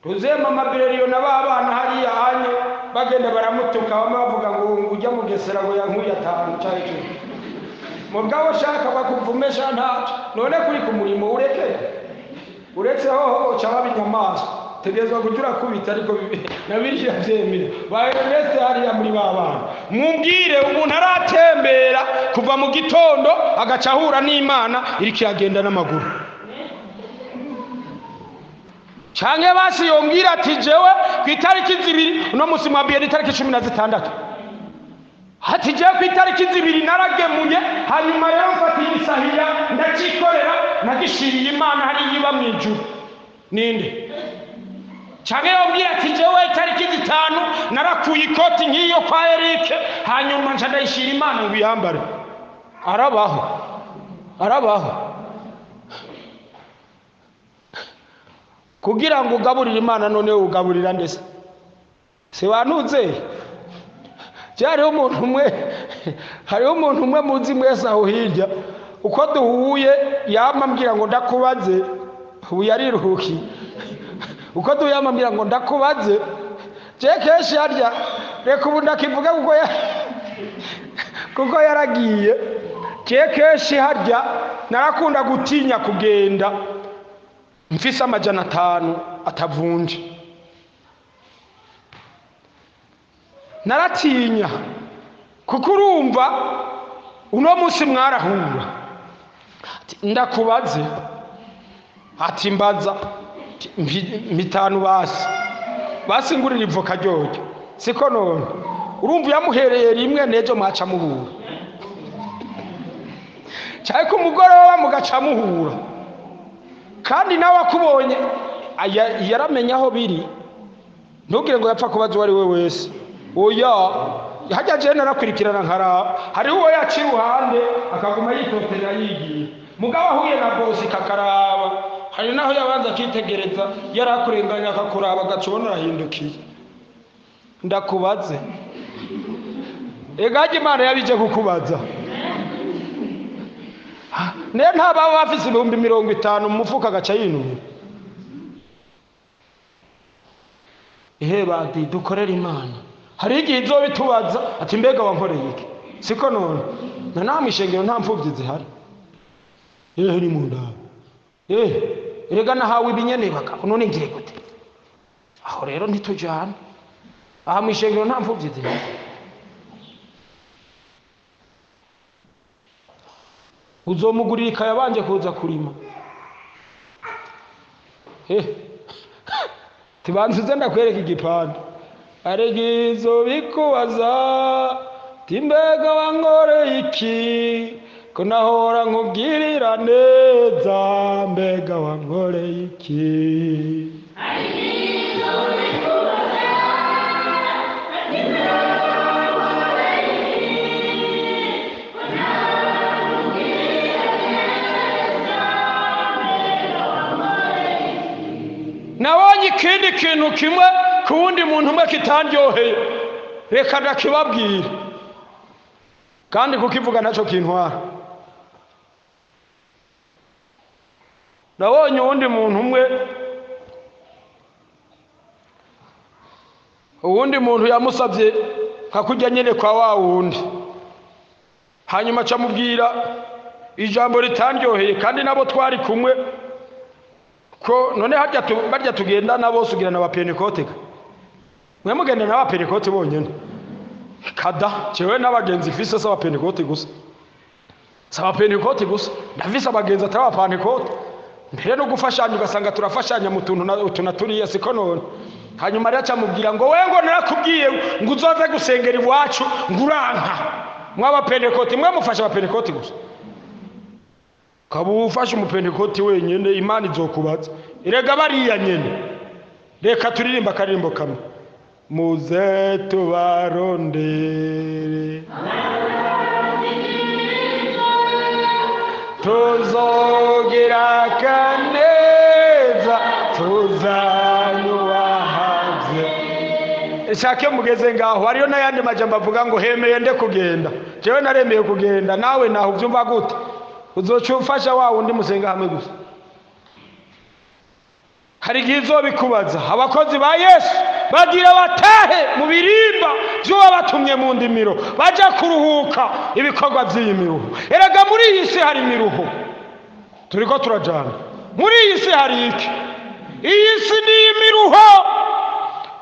tuze mama bireriyo n'abana hariya hanye bagenda baramutuka bamwe bavuga ngo ujya mugesera ngo yankuye atanu cyari cyo mugabo shaka bakuvumesha ntaco none kuri ku murimo uretse ho cyaba binyamaswa tegezwa kujura kubita ariko nabirishya byemera bayeretse hariya muri babana mumbwire umuntu aratembera kuva mu gitondo agacahura n'Imana iriki yagenda n'amaguru canke basi yombwira ati jewe ku itariki 2 uno musi mwabiye ni itariki 16 hati jewe ku itariki 2 naragemuye hanyuma rero mfatiye isahiya ndacikorera nagishiriye Imana hari yiba mwijuru ninde canke yombwira ati jewe itariki 5 narakuye ikoti nkiyo kwa Eric hanyuma nca ndayishira Imana ngo yambare arabaho kugira ngo ugaburire Imana none ugaburira ndese se wanuze hariho umuntu umwe muzi mwese aho hirya uko duhuye yamambwira ngo ndakubaze ubu yariruhukiye uko duhuye yamambwira ngo ndakubaze je kenshi harya reka ubu ndakivuga kuko yaragiye je kenshi harya narakunda gutinya kugenda mfise 500 atavunje naratinya kuko urumva uno munsi mwarahura ndakubaze ati mbaza mitanu basi ngurira ivoka ryojo siko none urumva yamuhereye rimwe nejo mwaca muhura cyari ku mugoroba mugaca muhura kandi nawe akubonye yaramenya aho biri ntugire ngo yapfa kubaza uwari we wese oya hajya je narakurikirana nkara hari uwo yaci ruhande akaguma yitoterera yigiye mugabo ahuye na bosi kakaraba hari naho yabanza akitegereza yarakurenganya akakuraba agacubona arahindukiye ndakubaze egaje Imana yabije kukubaza ne ntaba bafise 50 mu mufuka gaca yinura badi dukorera Imana hari igihe izoba itubaza ati mbega wankoreye iki siko none namwe ishengero nta mfuvyi zihari uri mu nda erega nahawe ibinyene baka none ngiye gute aho rero ntitujana aha mu ishengero nta mfuvyi zihari uzomugurira ikaya banje kuza kurima tibanzuze ndakwereka igipande aregizo bikubaza timbega wankoreye iki ko nahora nkubwirira neza mbega wankoreye iki nabonye ikindi kintu kimwe ku wundi muntu umwe kitandyoheye reka ndakibabwira kandi kukivuga naco kintwara nabonye uwundi muntu uwundi muntu yamusabye kakujya nyene kwa wa wundi hanyuma acamubwira ijambo ritandyoheye kandi nabo twari kumwe ko none barya tugenda nabo sugira na bapentekote mwe mugenda na bapentekote bonyene kada cewe n'abagenzi fise sa bapentekote gusa sa bapentekote gusa ndavise abagenzi atari abapentekote mbere no gufashanya ugasanga turafashanya mu tuntu naturiya siko none hanyuma rero acamubwira ngo wengo narakubwiye ngo uzoze gusengera iwacu nguranka mwa bapentekote mwe mufasha abapentekote gusa kabu ufashe umupentekote wenyene Imana izokubaza irega bariya nyene reka turirimba karirimbo kamwe muze tubarondere tuzogira kaneza tuzanyuwahaze ishake mugeze ngaho hariyo n'ayandi majambo avuga ngo hemeye nde kugenda jewe naremeye kugenda nawe naho uvyumva gute uzocufasha wa wundi musenga hamwe gusa hari igihe izobikubaza abakozi ba Yesu bagira batahe mu birimba by'uwo batumye mu ndimiro baja kuruhuka ibikorwa by'imiruho erega muri iyi si hari imiruho turiko turajana muri iyi si hari iki iyi si ni imiruho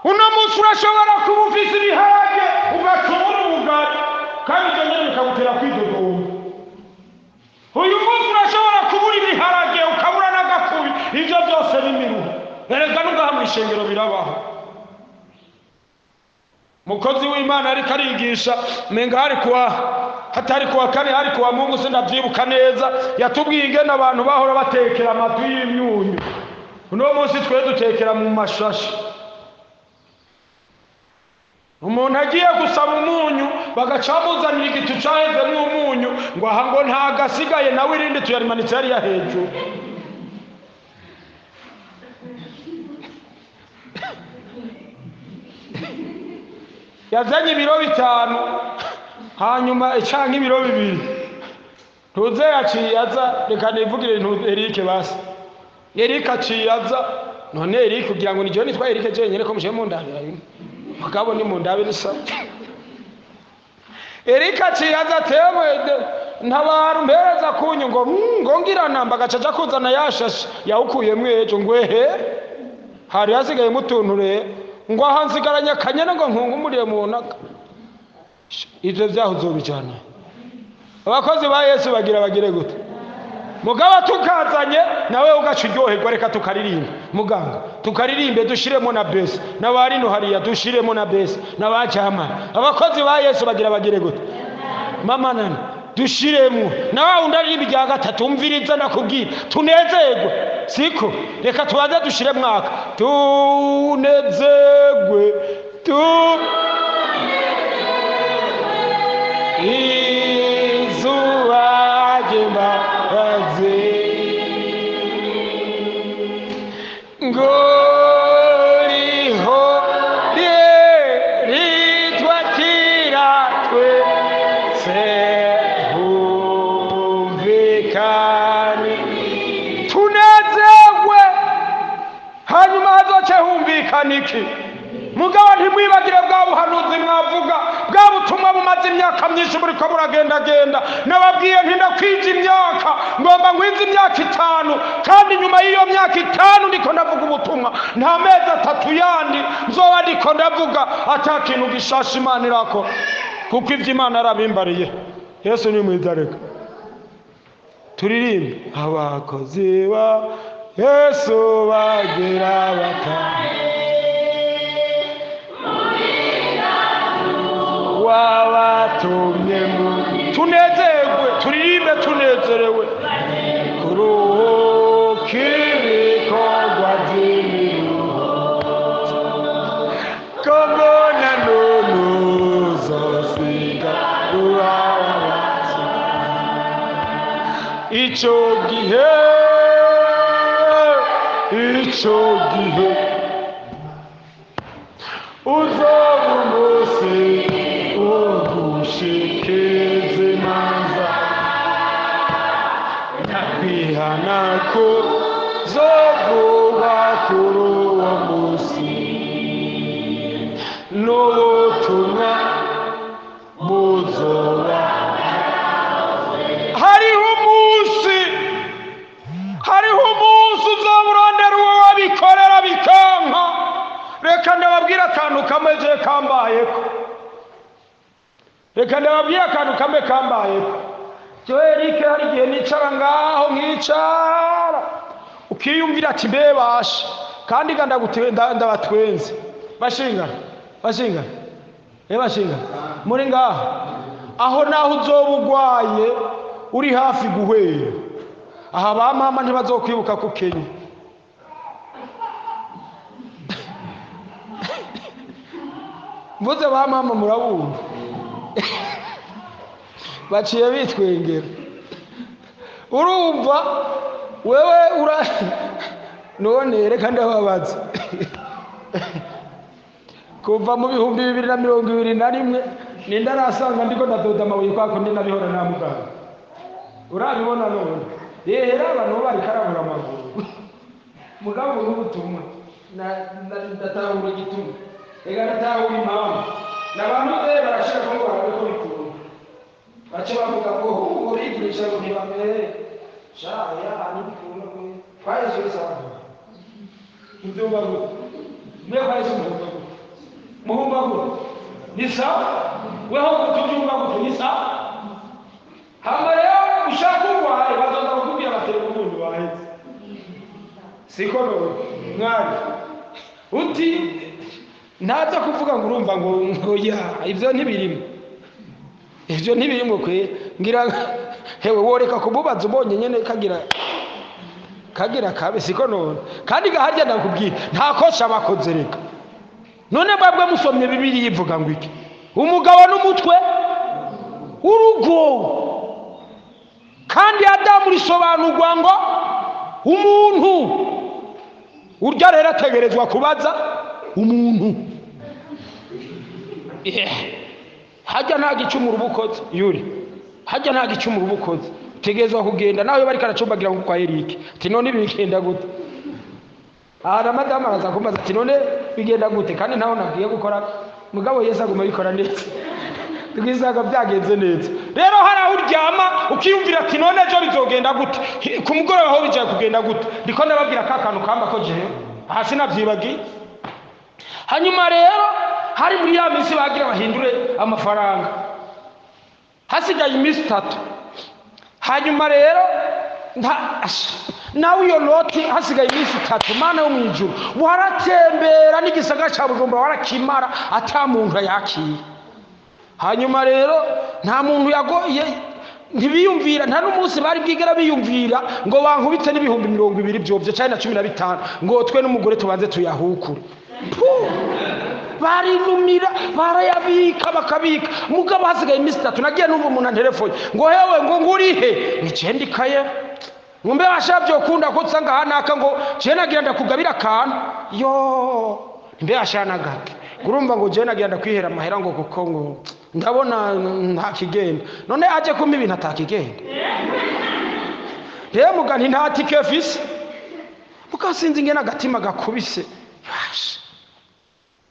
uno munsi urashobora kuba ufise ibiharage ugacumura ubugari kandi ibyo nyene bikagutera kwidodoma uyu munsi urashobora kubura ibiharage ukabura n'agakubi ibyo byose n'imiruho erega n'ugaha mu ishengero birabaho mukozi w'Imana ariko arigisha menga hatari kuwa kane hari kuwa Mungu sindavyibuka neza yatubwiye ingene abantu bahora batekera amatu y'imyunyu uno munsi twe dutekera mu mashashi umuntu agiye gusaba umunyu bagacamuzanira igitu caheze n'umunyu ngo aha ngo nta gasigaye nawe irindi tuyarimanitse yari hejuru yazanye ibiro 5 hanyuma icanga ibiro 2 ntuze yaciye aza reka nivugire Eric basi Eric aciye aza none Eric kugira ngo nijye nitwa Eric jenyene ko mushe mu ndabira mugabo ni mu ndabe nisa Eric aciye aza temwe ntabaru mpereza kunyu ngo ngira namba gacaja kuzana yashashe yawukuye mwejo ngwehe hari hasigaye mutunture ngo ahansigaranya kanyana ngo nkungumuriye mu naka ivyo vyaho uzobijana abakozi ba Yesu bagire gute mugaba tukazanye nawe ugaca uryoherwa reka tukaririmba muganga tukaririmbe dushiremo na base n'abari no hariya dushiremo na base n'abacama abakozi ba Yesu bagire gute mama nani dushiremo nawe undaririmba rya gatatu umviriza nakubwira tunezerwe siko reka tubanze dushire mwaka tunezerwe izuba ry'imbabazi ngoriho ritwakira twese humvikane tunezerwe hanyuma hazoce humvikana iki mugabo ntimwibagire bwa buhanuzi mwavuga bwa butumwa bumaze imyaka myinshi buriko buragendagenda nababwiye ntindakwije imyaka ngomba ngwize imyaka 5 kandi nyuma y'iyo myaka 5 ndiko ndavuga ubutumwa nta mezi 3 yandi nzoba ndiko ndavuga atakintu gishasha Imana irako kuko ivyo Imana arabimbariye Yesu ni mwiza reka turirimbe abakozi ba Yesu bagira batanu wabatumye tunezerwe turirimbe tunezerewe kuruhuka ibikorwa by'imirimo kongona n'uzosiga rurabaza icyo gihe uzoba umunsi ugushikiriza imanza ntakwihana ko zovuga kuri uwo munsi n'ubutumwa buzoba hariho umunsi uzamurondera uwo wabikorera bikanka reka ndababwira akantu kamwe je kambayeko reka ndababwira akantu kamwe kambayeko cyo Eric hari igihe nicara ngaho nkicara ukiyumvira ati mbebasha kandi ndabatwenze bashinga muri ngaho aho naho uzobugwaye uri hafi guhwera aha ba mama ntibazokwibuka ku Kenya mvuze ba mama murabumva baciye bitwengera urumva wewe none reka ndababaza kuva mu 2021 ninda rasanga ndiko ndadoda amabuye kwako ndi nabihora na muganga urabibona none rehera abantu bari karabura amaguru mugabo n'ubutumwa ndatahura igituma ega ndatahura impamvu n'abantu barashaka ko barabiko bitumwa bace bavuga ngo ngo bigirisha ngo ntibamere shaya n'ibikunda kwa Yesu sababu ndio babu ndio kwa Yesu muhumba ngo ni sawa weho kutujumba ngo ni sawa hamba leo ushaka ngwaye bazoza kukubira batelemundi waheze siko no mwari uti ntaza kuvuga ngo urumva ngo ya ivyo ntibirimo kwe ngira hewe woreka kububaza ubonye nyene kagira kabe siko none kandi gaharya ndakubwira nta kosha bakoze reka none babwe musomye Bibiliya ivuga ngo iki umugabo n'umutwe urugo kandi Adamu risobanurwa ngo umuntu urya rero ategerezwa kubaza umuntu hajya nta gicumuro ubukoze yuri hajya nta gicumuro ubukoze tegezwa kugenda nawe bari karacumbagira ngo kwa Eric ati none bigenda gute na madamu araza kumbaza ati none bigenda gute kandi ntaho nabwiye gukora mugabo Yesu aguma bikora neza twizaga byagenze neza rero hari aho uryama ukiyumvira ati none ejo bizogenda gute ku mugoroba aho bijaye kugenda gute ndiko ndababwira ka kantu kamba ko jewe hasi navyibagi hanyuma rero hari muri ya minsi bagira bahindure amafaranga hasigaye iminsi 3 hanyuma rero nawe iyo noti hasigaye iminsi 3 mana yo mwijuru waratembera n'igisagara ca Bujumbura warakimara ata muntu yakiye hanyuma rero nta muntu yagoye ntibiyumvira nta n'umunsi bari bwigera biyumvira ngo bankubitse n'ibihumbi 200 byovye cyane na 15 ngo twe n'umugore tubanze tuyahukure barinumira barayabika bakabika mugabo hasigaye iminsi 3 nagiye numva umuntu antelefone ngo hewe ngo ngurihe nicendikaye ngumbe bashavyo kunda ko tsanga hanaka ngo je nagira ndakugabira kantu yo mbe ashana gake urumva ngo je nagira ndakwihera amahera ngo kuko ngo ndabona nta kigenda none aje kumpa ibintu atakigenda rero mugani nta tike fisi mukasinzi ingena agatima gakubise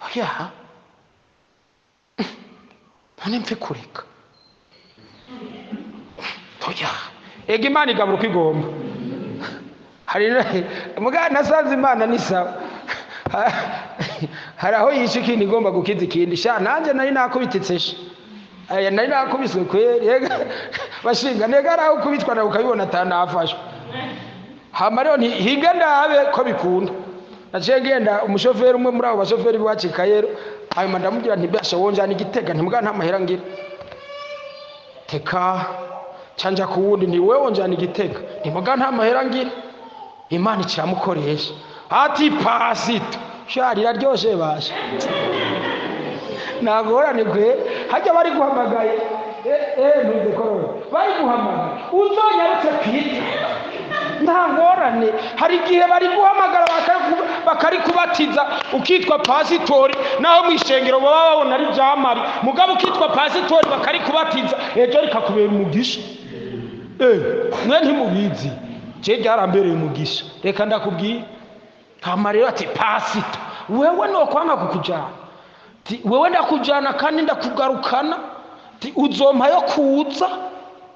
oya none mfe kureka oya ega Imana igabura uko igomba hari mugana nasanze Imana ni sawa hari aho yishika igomba gukiza ikindi sha nanje nari nakubititseshe aya nari nakubiswe kweri yega bashinga nega araho kubitwa na ukabibona atanafashwe hama rero higa ndabe ko bikunda naciye genda umushoferi umwe muri abo bashoferi bwacika yero hanyuma ndamubwira nti basha wonjana igitega ntimugana nta mahera ngira teka canja kuwundi ni wewe wonjana igitega ntimugana nta mahera ngira Imana iciramukoresha ati pasito shari raryoshe basha nagorane kwe hajya bari guhamagaye ntuze korora bari guhamagaye uzonyarutse kwita ntangorane hari igihe bari guhamagara bakari kubatiza ukitwa pasitori naho mwishengero baba babona ari jamari mugabo ukitwa pasitori bakari kubatiza ejo rikakubera umugisha mwe ntimubizi je ryarambereye umugisha reka ndakubwiye kama rero ati pasito wewe no kwanga kukujana wewe ndakujana kandi ndakugarukana uzompa yo kuza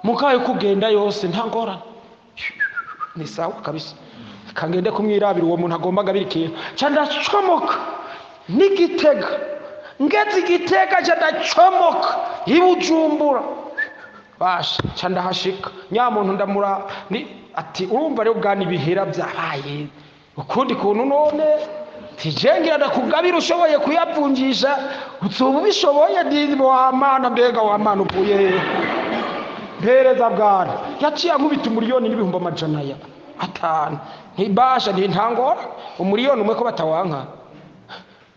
mukaye kugenda yose nta ngorane ni sawa kabisa kangende kumwirabira uwo muntu agomba gabirikiye candacomoka n'igitega ngeze igitega candacomoka ibujumbura basha candahashika nyamuntu ndamura ati urumva rero bwani bihera byabaye ukundi kuntu none tijengira ndakugabira ushoboye kuyavunjisha utsubu bishoboye ndibo amana mbega wa mana uvuye mpereza bwana yaciye nkubita umuriyoni n'ibihumbi amajana ya 5 ntibasha ntangora umuriyoni umwe ko batawanka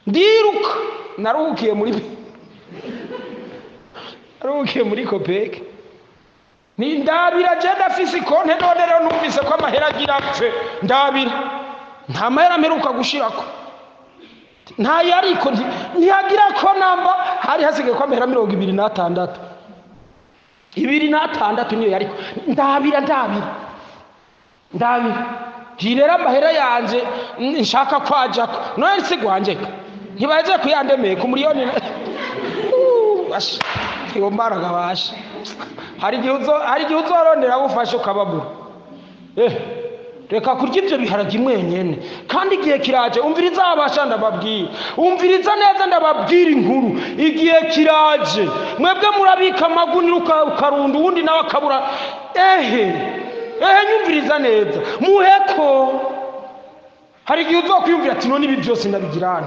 ndiruka naruhukiye muri kopeke ni ndabira je ndafise konte none rero numvise ko amahera agira apfe ndabira nta mahera mperuka gushirako nta yariko ntiyagira ko namba hari hasigaye ko amahera 26 26 niyo yariko ndabira jirera amahera yanje nshaka kwajako none se gwanje ntibaje kuyandemeye ku miliyoni iyo mbaraga basha hari igihe uzorondera gufasha ukababura reka kurya ibyo biharage mwenyene kandi igihe kiraje umviriza abasha ndababwira umviriza neza ndababwira inkuru igihe kiraje mwebwe murabika amagunira ukarunda uwundi nawe akabura nyumviriza neza muheko hari igihe uzokwiyumvira ati none ibi byose ndabigirane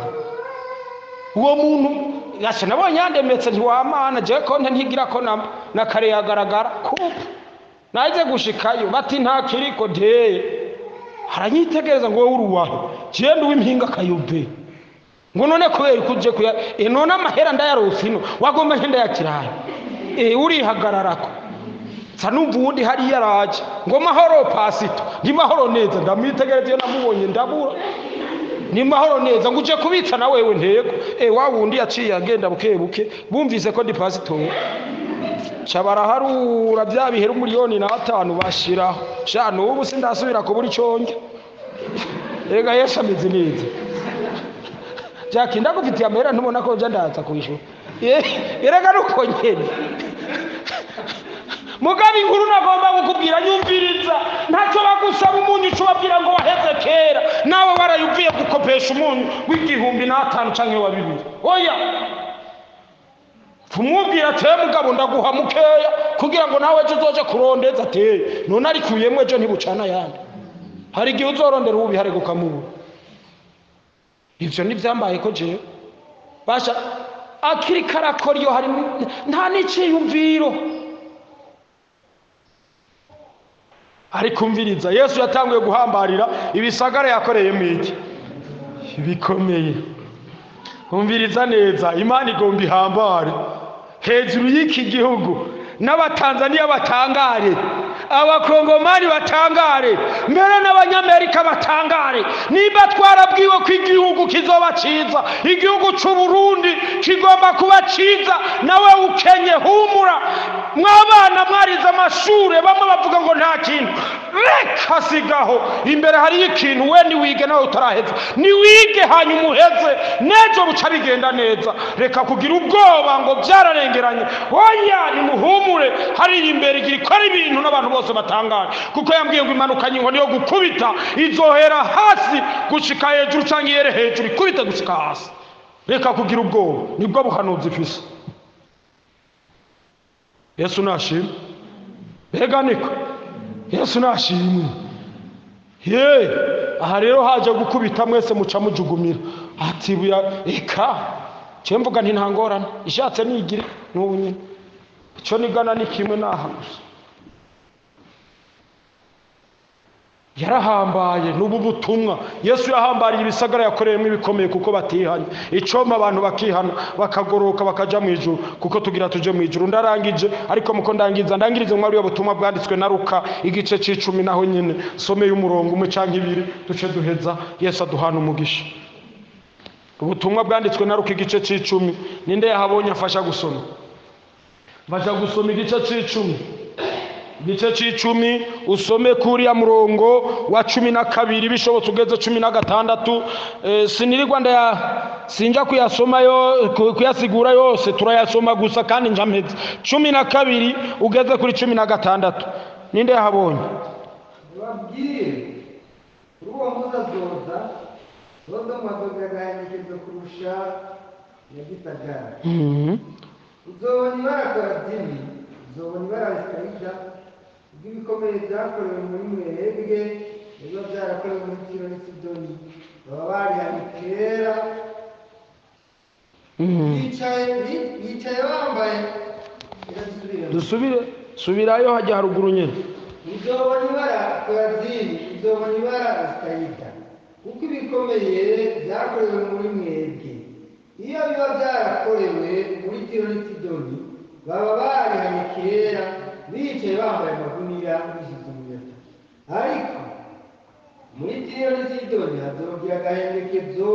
uwo muntu yasha nabonye yandemetse ntiwamana je konte ntigira ko na kare yagaragara kuko naje gushikayo bati nta kiriko deye haranyitegereza ngo wowe uruwahe je ndi w'impinga kayube ngo none kubera kuje kuya none amahera ndayarose ino wagomba nkenda yakiraye urihagararako sanumva uwundi hari yaraje ngo mahoro pasito ndi mahoro neza ndamwitegereza iyo namubonye ndabura ni mahoro neza nguje kubitsa na wewe ntego wa wundi yaciye agenda buke buke bumvise ko ndi pasitori cabara harura bya bihera 1,500,000 bashiraho shano ubu sindasubira kubura iconge ega Yesu ameze neza Jackie ndagufitiye amahera ntubona ko nje ndaza kwishura erega nuko nyene mugabe inkuru nagomba gukubwira nyumviriza ntacyo bagusaba umunyu uco babwira ngo waheze kera nawe warayuviye gukopesha umunyu w'1,500 canke wa 2 oya tumubwira ate mugabo ndaguha mukeya kugira ngo nawe ejo uzoje kurondeza ateye none arikuyemwe ejo ntibucana yandi hari igihe uzorondera ubihare gukamubura ivyo nivyambaye ko jewe basha akiri karakora iyo hari nta n'iciyumviro arikumviriza Yesu yatanguye guhambarira ibisagara yakoreye mwiki bikomeye umviriza neza Imana igomba ihambare hejuru y'iki gihugu n'abatanzania batangare abakongomani batangare mbere n'abanyamerika batangare niba twarabwiwe ko igihugu kizoba ciza igihugu c'u Burundi kigomba kuba ciza nawe ukenye humura mwabana mwarize amashure bamwe bavuga ngo nta kintu reka sigaho imbere hari ikintu we ni wige nawe utaraheza ni wige hanyuma uheze nejo buca bigenda neza reka kugira ubwoba ngo byararengeranye oya ni muhumure hari imbere igikora ibintu n'abantu bose batangara kuko yambwiye ngo imanukanye inkoni yo gukubita izohera hasi gushika hejuru canke yere hejuru ikubita gushika hasi reka kugira ubwoba nibwo buhanuzi ifise Yesu nashimwe bega niko Yesu nashimwe aha rero haje gukubita mwese muca mujugumira ati buya eka cemvuga nti ntangorana ishatse nigire n'ubu nyine cyo nigana ni kimwe naha gusa yarahambaye n'ubu butumwa Yesu yahambariye ibisagara yakoreyemo ibikomeye kuko batihanye icoma abantu bakihana bakagoroka bakaja mu ijuru kuko tugira tuje mu ijuru ndarangije ariko muko ndangirize mwari y'ubutumwa bwanditswe na Luka igice c'10 naho nyene someye umurongo umwe canke 2 duce duheza Yesu aduhana umugisha ubutumwa bwanditswe na Luka igice c'10 ninde yahabonye afasha gusoma baja gusoma igice c'10 igice c'10 usome kuri ya murongo wa 12 bishobotse ugeze 16 sinirirwa sinja kuyasoma yo kuyasigura yose turayasoma gusa kandi njameze 12 ugeze kuri 16 ninde yahabonye babwiye uwo muzazoza zodo madogaganyikezo kurusha yagitagara uzobona barakora dini uzobona barabikaida ibikomeye byakorewe muri mwebwe biba byarakorewe muri Tiro n'i Sidoni baba bari kera yicaye bambaye subirayo hajya haruguru nyene uzobona ibara korazini uzobona ibara zitayita kuko ibikomeye byakorewe muri mwebwe iyo biba byarakorewe muri Tiro n'i Sidoni baba bari kera bicaye bambaye amagunira bishize umuyaga ariko muri Tiro n'i Sidoni hazogira agahendekezo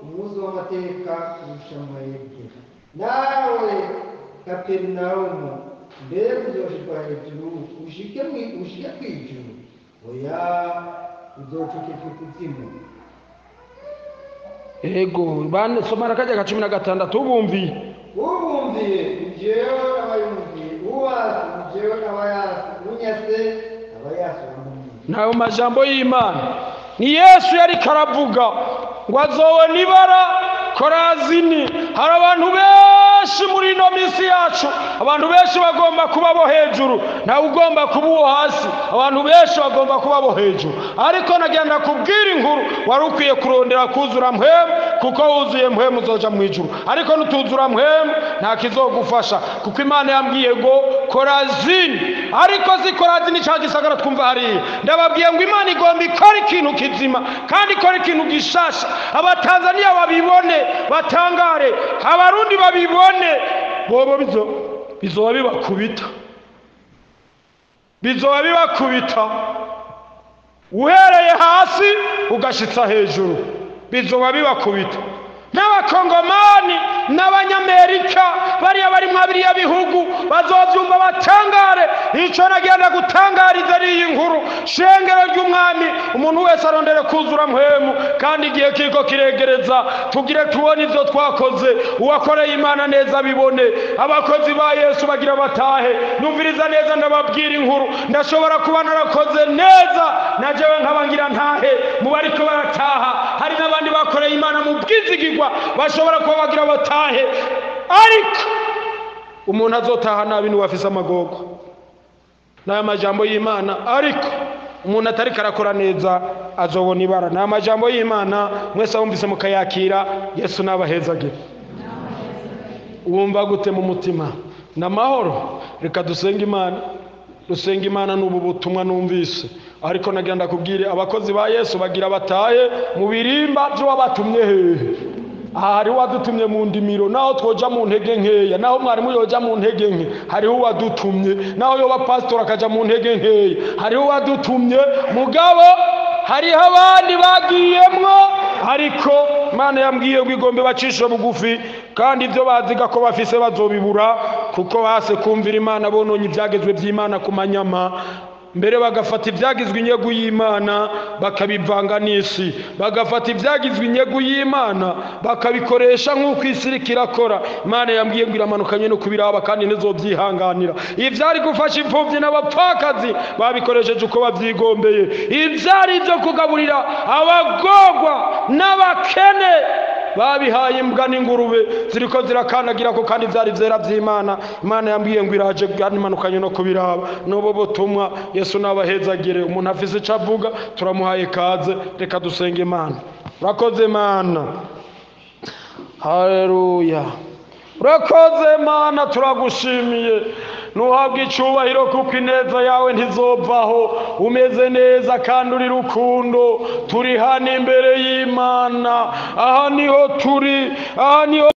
umunsi w'amateka kurusha mwebwe nawe Kaperinaumu mbere kuzoshirwa hejuru ushike kw'ijuru oya uzocukika ikuzimu ego bane somara kajya ka 16 ubumviye jewe abayumviye uwazi jewe abayasi unyase abayasi nayo majambo y'Imana ni Yesu yari karavuga ngo azowe nibara Korazini hari abantu benshi muri ino misi yacu abantu benshi bagomba kuba bo hejuru nawe ugomba kuba uwo hasi abantu benshi bagomba kuba bo hejuru ariko nagenda kubwira inkuru wari ukwiye kurondera kuzura mpwemu kuko wuzuye mpwemu uzoja mu ijuru ariko nutuzura mpwemu nta kizogufasha kuko Imana yambwiye ngo Korazini ariko si Korazini cya gisagara twumva hariya ndababwiye ngo Imana igomba ikora ikintu kizima kandi ikora ikintu gishasha abatanzania babibone batangare abarundi babibone bobo bizoba bibakubita uhereye hasi ugashitsa hejuru bizoba bibakubita. N'abakongomani n'abanyamerika bariya bari mu biriya bihugu bazovyumva batangare. Ico nagenda gutangariza ari iyi nkuru shengero ry'umwami, umuntu wese arondere kuzura mpwemu, kandi igihe kiriko kiregereza tugire tubone ivyo twakoze, uwakoreye Imana neza bibone. Abakozi ba Yesu bagira batahe. Numviriza neza ndababwira inkuru, ndashobora kuba narakoze neza najewe nkabangira ntahe mu bariko barataha. Hari n'abandi bakoreye Imana mu bwizigirwa bashobora kuba bagira batahe, ariko umuntu azotaha nabi ni wafise amagorwa n'aya majambo y'Imana. Ariko umuntu atari karakora neza azobona ibara. N'aya majambo y'Imana mwese wumvise mukayakira. Yesu nabahezagire. Wumva gute mu mutima n'amahoro? Reka dusenga Imana, dusenga Imana n'ubu butumwa numvise. Ariko nagenda kubwire abakozi ba Yesu bagira batahe mu birimba byo wabatumye hehe. Hari wadutumye mu ndimiro, naho twoja mu ntege nkeya, naho mwarimu yoja mu ntege nke, hariho wadutumye, naho yoba pastor akaja mu ntege nkeya, hariho wadutumye. Mugabo hariho abandi bagiyemwo, ariko Imana yambwiye ngo igombe bacishe bugufi, kandi ibyo baziga ko bafise bazobibura, kuko base kumvira Imana bononye ibyagezwe by'Imana ku manyama. Mbere bagafata ibyagizwe inyegu y'Imana bakabivanga n'isi, bagafata ibyagizwe inyegu y'Imana bakabikoresha nk'uko isi iriko irakora. Imana yambwiye ngo iramanukanye no kubiraba, kandi ntizobyihanganira. Ivyari gufasha imfuvyi n'abapfakazi babikoresheje uko bavyigombeye. Ivyari byo kugaburira abagorwa n'abakene babihaye imbwa n'ingurube ziriko zirakandagira ko, kandi vyari vyera vy'Imana. Imana yambwiye ngo iraje kandi imanukanye no kubiraba. N'ubu butumwa Yesu nabahezagire. Umuntu afise ico avuga turamuhaye kaze. Reka dusenge Imana. Urakoze Mana, haleluya. Urakoze Mana, turagushimiye. Nuhabwa icubahiro kuko ineza yawe ntizovaho. Umeze neza kandi uri rukundo. Turi hano imbere y'Imana, aha niho turi, aha niho